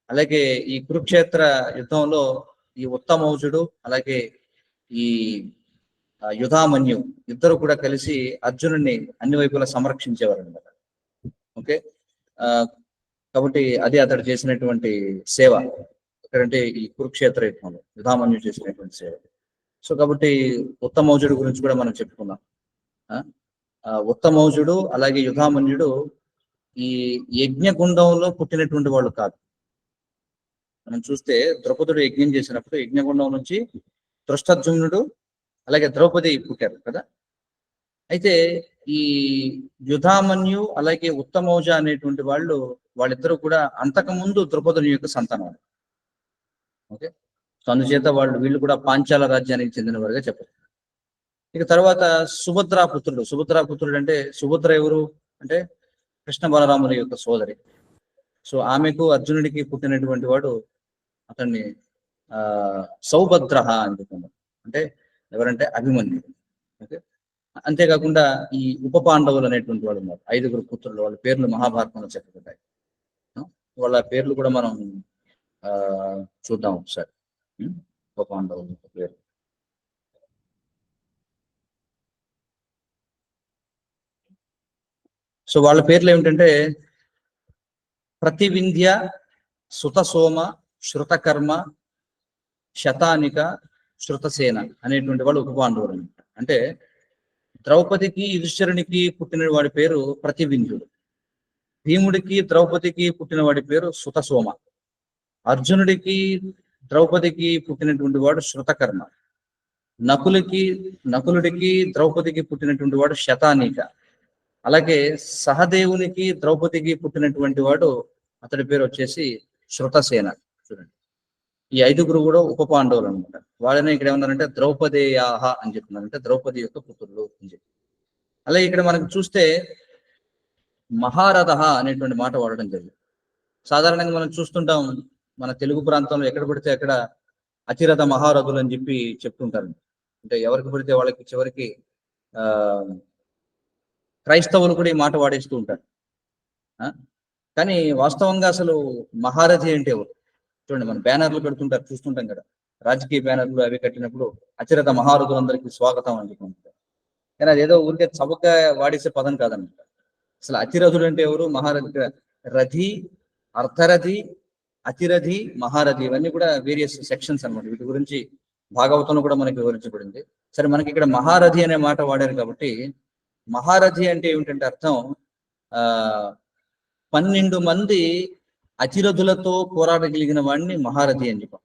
అలాగే ఈ కురుక్షేత్ర యుద్ధంలో ఈ ఉత్తమౌజుడు అలాగే ఈ యుధామన్యు ఇద్దరు కూడా కలిసి అర్జునుడిని అన్ని వైపులా సంరక్షించేవారు అనమాట. ఓకే, కాబట్టి అది అతడు చేసినటువంటి సేవ ఎక్కడంటే ఈ కురుక్షేత్ర యుద్ధంలో యుధామన్యు చేసినటువంటి సేవ. సో కాబట్టి ఉత్తమౌజుడు గురించి కూడా మనం చెప్పుకున్నాం. ఉత్తమౌజుడు అలాగే యుధామన్యుడు ఈ యజ్ఞగుండంలో పుట్టినటువంటి వాళ్ళు కాదు. మనం చూస్తే ద్రౌపదుడు యజ్ఞం చేసినప్పుడు యజ్ఞగుండం నుంచి దృష్టద్యుమ్నుడు అలాగే ద్రౌపది పుట్టారు కదా. అయితే ఈ యుధామన్యు అలాగే ఉత్తమౌజ అనేటువంటి వాళ్ళిద్దరూ కూడా అంతకుముందు ద్రౌపదుని యొక్క సంతానం. ఓకే, సో అందుచేత వీళ్ళు కూడా పాంచాల రాజ్యానికి చెందిన వారుగా చెప్పారు. ఇక తర్వాత సుభద్రాపుత్రుడు అంటే సుభద్ర ఎవరు అంటే కృష్ణ బలరాముల యొక్క సోదరి. సో ఆమెకు అర్జునుడికి పుట్టినటువంటి వాడు అతన్ని సౌభద్ర అని చెప్తున్నారు, అంటే ఎవరంటే అభిమన్యుడు. ఓకే, అంతేకాకుండా ఈ ఉప పాండవులు అనేటువంటి వాళ్ళు ఉన్నారు, 5గురు పుత్రులు. వాళ్ళ పేర్లు మహాభారతంలో చెప్పబడ్డాయి. వాళ్ళ పేర్లు కూడా మనం చూద్దాం ఒకసారి. ఉప పాండవుల పేరు సో వాళ్ళ పేర్లు ఏమిటంటే ప్రతివింధ్య, సుతసోమ, శృతకర్మ, శతానిక, శృతసేన అనేటువంటి వాళ్ళు ఉప పాండవులు అనమాట. అంటే ద్రౌపదికి యుధిష్ఠిరునికి పుట్టిన వాడి పేరు ప్రతివింధ్యుడు, భీముడికి ద్రౌపదికి పుట్టిన వాడి పేరు సుతసోమ, అర్జునుడికి ద్రౌపదికి పుట్టినటువంటి వాడు శృతకర్మ, నకులుడికి ద్రౌపదికి పుట్టినటువంటి వాడు శతానీక, అలాగే సహదేవునికి ద్రౌపదికి పుట్టినటువంటి వాడు అతడి పేరు వచ్చేసి శృతసేన. చూడండి, ఈ 5గురు కూడా ఉప పాండవులు అనమాట. వాళ్ళనే ఇక్కడ ఏమన్నారంటే ద్రౌపదేయాహ అని చెప్తున్నారు, అంటే ద్రౌపది యొక్క పుత్రులు అని చెప్పి. అలాగే ఇక్కడ మనకు చూస్తే మహారథ అనేటువంటి మాట వాడడం జరిగింది. సాధారణంగా మనం చూస్తుంటాం మన తెలుగు ప్రాంతంలో ఎక్కడ పడితే అక్కడ అతిరథ మహారథులు అని చెప్పి చెప్తుంటారు. అంటే ఎవరికి పడితే వాళ్ళకి చివరికి క్రైస్తవులు కూడా ఈ మాట వాడేస్తూ ఉంటారు. కానీ వాస్తవంగా అసలు మహారథి అంటే ఎవరు? చూడండి, మన బ్యానర్లు పెడుతుంటారు, చూస్తుంటాం కదా, రాజకీయ బ్యానర్లు అవి కట్టినప్పుడు అతిరథ మహారథులందరికీ స్వాగతం అని చెప్పి. కానీ అది ఏదో ఊరికే చౌకగా వాడేసే పదం కాదన్నమాట. అసలు అతిరథుడు అంటే ఎవరు? మహారథి, రథి, అర్ధరథి, అతిరథి, మహారథి ఇవన్నీ కూడా వేరియస్ సెక్షన్స్ అన్నమాట. వీటి గురించి భాగవతంలో కూడా మనకి వివరించబడింది. సరే, మనకి ఇక్కడ మహారథి అనే మాట వాడారు కాబట్టి మహారథి అంటే ఏమిటంటే అర్థం 12 మంది అతిరథులతో పోరాడగలిగిన వాడిని మహారథి అని చెప్పారు.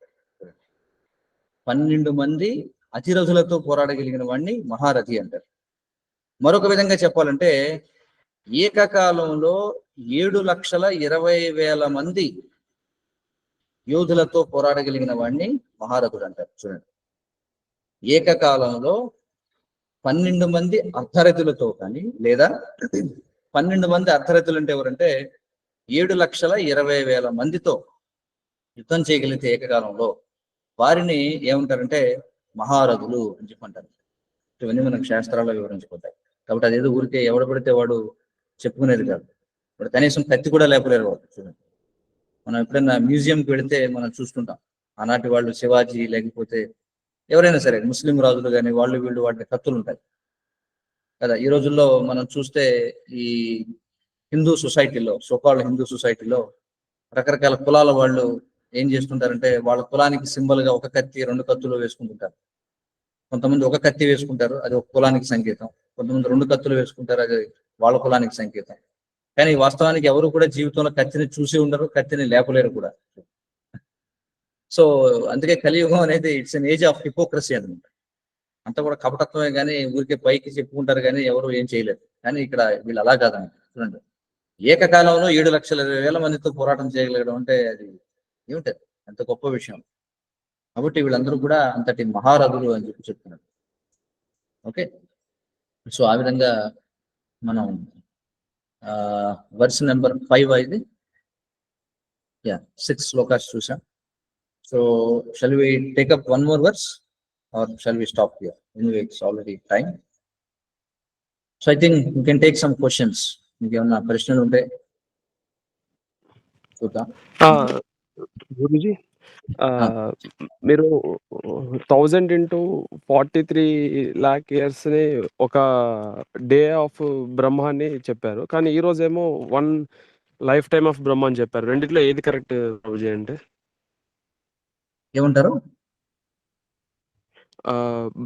12 మంది అతిరథులతో పోరాడగలిగిన వాడిని మహారథి అంటారు. మరొక విధంగా చెప్పాలంటే ఏకకాలంలో 7,20,000 మంది యోధులతో పోరాడగలిగిన వాడిని మహారథుడు అంటారు. చూడండి, ఏకకాలంలో 12 మంది అర్ధరథులతో కానీ, లేదా 12 మంది అర్ధరథులు అంటే ఎవరంటే 7,20,000 మందితో యుద్ధం చేయగలిగితే ఏకకాలంలో వారిని ఏమంటారంటే మహారథులు అని చెప్పంటారు. ఇవన్నీ మనకు శాస్త్రాల్లో వివరించిపోతాయి. కాబట్టి అదేదో ఊరికే ఎవడ పడితే వాడు చెప్పుకునేది కాదు. ఇప్పుడు కనీసం కత్తి కూడా లేపలేరు వాడు. చూడండి, మనం ఎప్పుడైనా మ్యూజియంకి వెళితే మనం చూస్తుంటాం, ఆనాటి వాళ్ళు శివాజీ లేకపోతే ఎవరైనా సరే ముస్లిం రాజులు కానీ వాళ్ళు వీళ్ళు వాటిని కత్తులు ఉంటాయి కదా. ఈ రోజుల్లో మనం చూస్తే ఈ హిందూ సొసైటీలో, సోకాల్డ్ హిందూ సొసైటీలో రకరకాల కులాల వాళ్ళు ఏం చేస్తుంటారంటే వాళ్ళ కులానికి సింబల్ గా ఒక కత్తి 2 కత్తులు వేసుకుంటుంటారు. కొంతమంది ఒక కత్తి వేసుకుంటారు, అది ఒక కులానికి సంకేతం. కొంతమంది 2 కత్తులు వేసుకుంటారు, అది వాళ్ళ కులానికి సంకేతం. కానీ వాస్తవానికి ఎవరు కూడా జీవితంలో కత్తిని చూసి ఉండరు, కత్తిని లేపలేరు కూడా. సో అందుకే కలియుగం అనేది it's an age of hypocrisy అనమాట. అంతా కూడా కపటత్వమే కానీ ఊరికే పైకి చెప్పుకుంటారు కానీ ఎవరు ఏం చేయలేరు. కానీ ఇక్కడ వీళ్ళు అలా కాదండి. చూడండి, ఏకకాలంలో 7,20,000 మందితో పోరాటం చేయగలగడం అంటే అది ఏమిటది, అంత గొప్ప విషయం. కాబట్టి వీళ్ళందరూ కూడా అంతటి మహారథులు అని చెప్తున్నారు. ఓకే, సో ఆ విధంగా మనం వర్స్ నెంబర్ 5 ఇది 6 శ్లోకాస్ చూసాం. So shall we take up one more verse or shall we stop here? Anyway it's already time. So I think you can take some questions. మీకు ఏమన్నా ప్రశ్నలు ఉంటే చూద్దాం. గురుజీ, మీరు 1000 into 43 lakh years ని ఒక డే ఆఫ్ బ్రహ్మ అని చెప్పారు. కానీ ఈ రోజేమో 1 లైఫ్ టైమ్ ఆఫ్ బ్రహ్మ అని చెప్పారు. రెండిట్లో ఏది కరెక్ట్ ప్రభుజీ అంటే? ఏమంటారు?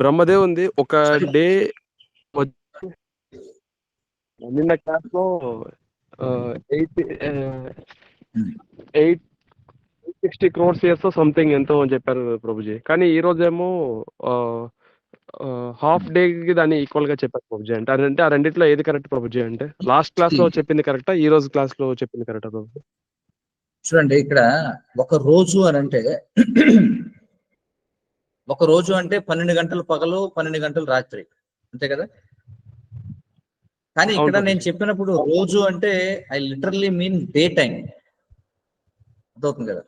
బ్రహ్మదేవుంది ఒక డే నిన్న క్లాస్ లో 860 crores years సంథింగ్ ఎంతో అని చెప్పారు ప్రభుజీ. కానీ ఈ రోజేమో హాఫ్ డే కి దాన్ని ఈక్వల్ గా చెప్పారు ప్రభుజీ. అంటే ఆ రెండిట్లో ఏది కరెక్ట్ ప్రభుజీ? అంటే లాస్ట్ క్లాస్ లో చెప్పింది కరెక్టా, ఈ రోజు క్లాస్ లో చెప్పింది కరెక్టా ప్రభుజీ? చూడండి, ఇక్కడ ఒక రోజు అని అంటే ఒక రోజు అంటే 12 గంటలు పగలు, 12 గంటలు రాత్రి, అంతే కదా. కానీ ఇక్కడ నేను చెప్పినప్పుడు రోజు అంటే I literally mean day time, అర్థవుతుంది కదా.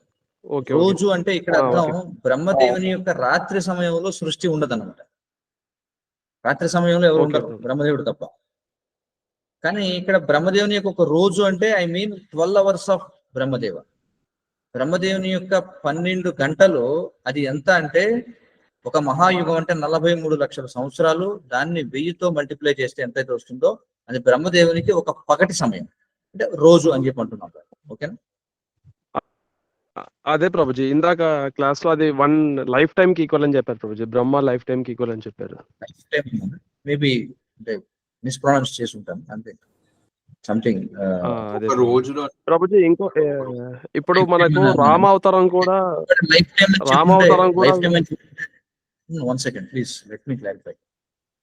రోజు అంటే ఇక్కడ అర్థం బ్రహ్మదేవుని యొక్క రాత్రి సమయంలో సృష్టి ఉండదన్నమాట. రాత్రి సమయంలో ఎవరు ఉండరు, బ్రహ్మదేవుడు తప్ప. కానీ ఇక్కడ బ్రహ్మదేవుని యొక్క ఒక రోజు అంటే I mean 12 hours of Brahmadeva. బ్రహ్మదేవుని యొక్క 12 గంటలు అది ఎంత అంటే ఒక మహాయుగం అంటే 43 లక్షల సంవత్సరాలు. దాన్ని 1000తో మల్టిప్లై చేస్తే ఎంతైతే వస్తుందో అది బ్రహ్మదేవునికి ఒక పగటి సమయం, అంటే రోజు అని చెప్పి అంటున్నాం. ఓకేనా? అదే ప్రభుజీ, ఇందాక క్లాస్ లో అది 1 లైఫ్ టైమ్ కి ఈక్వల్ అని చెప్పారు ప్రభుజీ. బ్రహ్మ లైఫ్ టైమ్ కి ఈక్వల్ అని చెప్పారు. లైఫ్ టైం మేబీ మిస్ప్రొనౌన్స్ చేసి ఉంటాను అంతే, సంథింగ్. రోజులో ప్రభుజీ ఇంకో ఇప్పుడు మనకు రామావతారం కూడా one second please, let me clarify.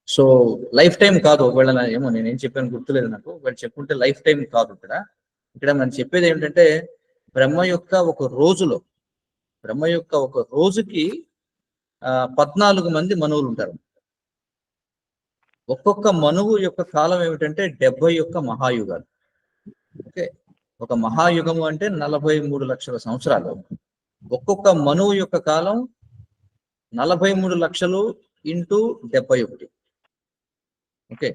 So life time కాదు, ఒకవేళ ఏమో నేనేం చెప్పాను గుర్తులేదు నాకు. ఒకవేళ చెప్పుంటే లైఫ్ టైం కాదు. ఇక్కడ మనం చెప్పేది ఏమిటంటే బ్రహ్మ యొక్క ఒక రోజుకి 14 మంది మనువులు ఉంటారు. ఒక్కొక్క మనువు యొక్క కాలం ఏమిటంటే 71 మహాయుగాలు. ఓకే, ఒక మహాయుగము అంటే 43 లక్షల సంవత్సరాలు. ఒక్కొక్క మనువు యొక్క కాలం 43 లక్షలు ఇంటూ 71. ఓకే,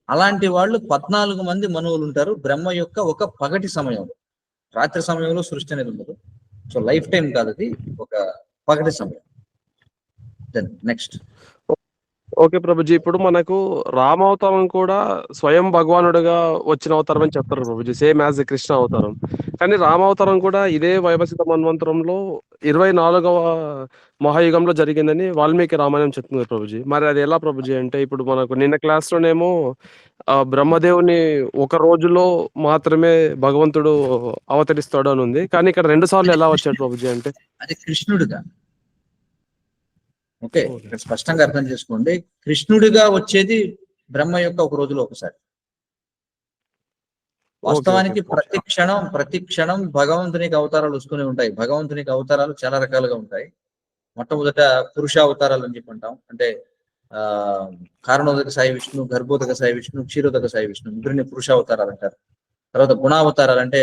అలాంటి వాళ్ళు 14 మంది మనువులు ఉంటారు బ్రహ్మ యొక్క ఒక పగటి సమయంలో. రాత్రి సమయంలో సృష్టి అనేది ఉండదు. సో లైఫ్ టైం కాదు, అది ఒక పగటి సమయం. Then next. ఓకే ప్రభుజీ. ఇప్పుడు మనకు రామావతారం కూడా స్వయం భగవానుడిగా వచ్చిన అవతారం అని చెప్తారు ప్రభుజీ. సేమ్ యాజ్ కృష్ణ అవతారం. కానీ రామావతారం కూడా ఇదే వైవస్వత మన్వంతరంలో 24వ మహాయుగంలో జరిగిందని వాల్మీకి రామాయణం చెప్తుంది ప్రభుజీ. మరి అది ఎలా ప్రభుజీ? అంటే ఇప్పుడు మనకు నిన్న క్లాస్‌లోనేమో బ్రహ్మదేవుని ఒక రోజులో మాత్రమే భగవంతుడు అవతరిస్తాడు అని ఉంది. కానీ ఇక్కడ 2 సార్లు ఎలా వచ్చాడు ప్రభుజీ అంటే? అది కృష్ణుడిగా. Okay, okay. ఇక్కడ స్పష్టంగా అర్థం చేసుకోండి. కృష్ణుడిగా వచ్చేది బ్రహ్మ యొక్క ఒక రోజులో ఒకసారి. వాస్తవానికి ప్రతి క్షణం భగవంతునికి అవతారాలు వస్తూనే ఉంటాయి. భగవంతునికి అవతారాలు చాలా రకాలుగా ఉంటాయి. మొట్టమొదట పురుష అవతారాలు అని చెప్పి అంటాం. అంటే కారణోదక సాయి విష్ణు, గర్భోదక సాయి విష్ణు, క్షీరోదక సాయి విష్ణు ముగ్గురిని పురుష అవతారాలు అంటారు. తర్వాత గుణావతారాలు అంటే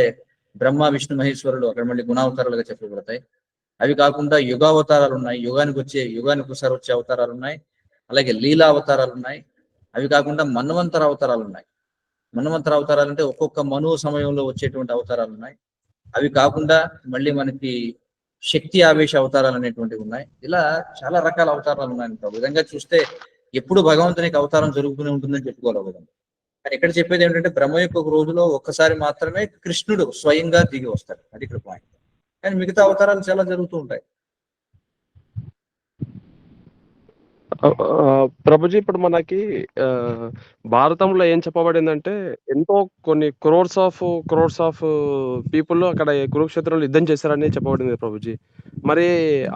బ్రహ్మ విష్ణు మహేశ్వరులు అక్కడ మళ్ళీ గుణావతారాలుగా చెప్పబడతాయి. అవి కాకుండా యుగావతారాలు ఉన్నాయి. యుగానికి ఒకసారి వచ్చే అవతారాలు ఉన్నాయి. అలాగే లీలా అవతారాలు ఉన్నాయి. అవి కాకుండా మన్వంతర అవతారాలు ఉన్నాయి. మన్వంతర అవతారాలు అంటే ఒక్కొక్క మనువు సమయంలో వచ్చేటువంటి అవతారాలు ఉన్నాయి. అవి కాకుండా మళ్ళీ మనకి శక్తి ఆవేశ అవతారాలు అనేటువంటివి ఉన్నాయి. ఇలా చాలా రకాల అవతారాలు ఉన్నాయి. ఒక విధంగా చూస్తే ఎప్పుడు భగవంతునికి అవతారం జరుగుతూనే ఉంటుందని చెప్పుకోవాలి విధంగా. కానీ ఇక్కడ చెప్పేది ఏంటంటే బ్రహ్మ యొక్క ఒక రోజులో ఒక్కసారి మాత్రమే కృష్ణుడు స్వయంగా దిగి వస్తాడు. అది ఇక్కడ పాయింట్. కానీ మిగతా అవతారాలు చాలా జరుగుతూ ఉంటాయి. ప్రభుజీ ఇప్పుడు మనకి భారతంలో ఏం చెప్పబడిందంటే ఎంతో కొన్ని క్రోర్స్ ఆఫ్ పీపుల్ అక్కడ కురుక్షేత్రంలో యుద్ధం చేశారని చెప్పబడింది ప్రభుజీ. మరి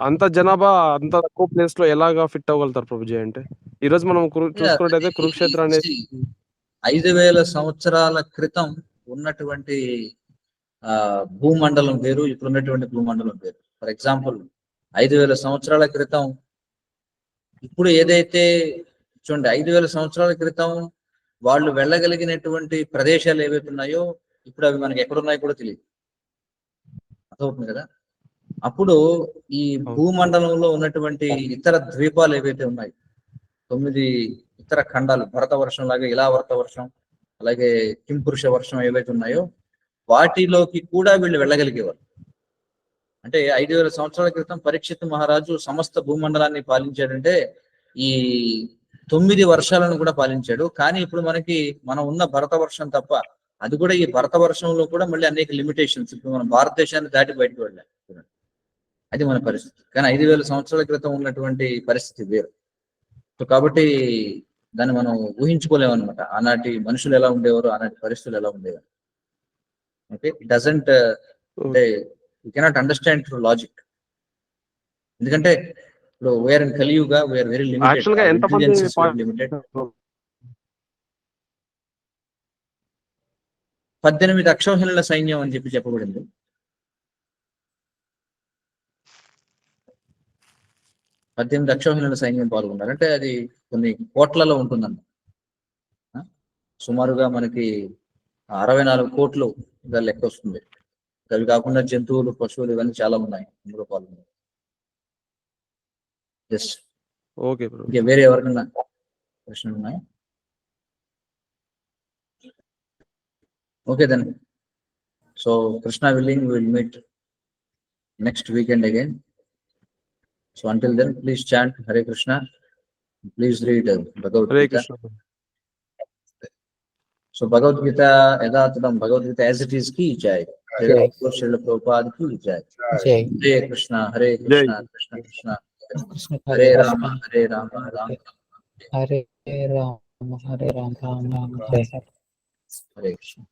అంత జనాభా అంత తక్కువ ప్లేస్ లో ఎలాగా ఫిట్ అవ్వగలుగుతారు ప్రభుజీ? అంటే ఈ రోజు మనం చూసుకున్నట్టయితే కురుక్షేత్రం అనేది 5000 సంవత్సరాల క్రితం ఉన్నటువంటి భూమండలం వేరు, ఇప్పుడు ఉన్నటువంటి భూమండలం వేరు. ఫర్ ఎగ్జాంపుల్ 5000 సంవత్సరాల క్రితం ఇప్పుడు ఏదైతే చూడండి 5000 సంవత్సరాల క్రితం వాళ్ళు వెళ్ళగలిగినటువంటి ప్రదేశాలు ఏవైతే ఉన్నాయో ఇప్పుడు అవి మనకి ఎక్కడున్నాయో కూడా తెలియదు. అర్థమవుతుంది కదా? అప్పుడు ఈ భూమండలంలో ఉన్నటువంటి ఇతర ద్వీపాలు ఏవైతే ఉన్నాయి, 9 ఇతర ఖండాలు, భరత వర్షం లాగా ఇలావర్త వర్షం, అలాగే కింపురుష వర్షం ఏవైతే ఉన్నాయో వాటిలోకి కూడా వీళ్ళు వెళ్ళగలిగేవారు. అంటే 5000 సంవత్సరాల క్రితం పరీక్షిత్ మహారాజు సమస్త భూమండలాన్ని పాలించాడంటే ఈ 9 వర్షాలను కూడా పాలించాడు. కానీ ఇప్పుడు మనం ఉన్న భరత వర్షం తప్ప, అది కూడా ఈ భరత వర్షంలో కూడా మళ్ళీ అనేక లిమిటేషన్స్. ఇప్పుడు మనం భారతదేశాన్ని దాటి బయటకు వెళ్ళాం. అది మన పరిస్థితి. కానీ 5000 సంవత్సరాల క్రితం ఉన్నటువంటి పరిస్థితి వేరు. సో కాబట్టి దాన్ని మనం ఊహించుకోలేము అనమాట. ఆనాటి మనుషులు ఎలా ఉండేవారు, ఆనాటి పరిస్థితులు ఎలా ఉండేవారు. ఓకే, ఇట్ డజంట్ అంటే you cannot understand through logic. ఎందుకంటే ఇప్పుడు we're in Kaliyuga we're very limited. 18 అక్షౌహిణుల సైన్యం అని చెప్పి చెప్పబడింది. 18 అక్షౌహిణుల సైన్యం పాల్గొన్నారు. అంటే అది కొన్ని కోట్లలో ఉంటుందన్న. సుమారుగా మనకి 64 కోట్లుగా లెక్క వస్తుంది. అవి కాకుండా జంతువులు, పశువులు ఇవన్నీ చాలా ఉన్నాయి అందులో పాల్గొన్నారు. ఓకే, వేరే ఎవరికైనా ప్రశ్నలు ఉన్నాయి? Okay then. So Krishna willing, we will meet next weekend again. So until then, please chant Hare Krishna. Please read Bhagavad Hare Gita. Krishna. So Bhagavad Gita, Yadatatam Bhagavad Gita as it is ki jai. Jai. Srila Prabhupada ki jai. Jai. Hare Krishna, Krishna Krishna, Krishna Hare Rama, Rama Rama. Hare Rama, Rama Rama, Hare Hare. Hare Krishna.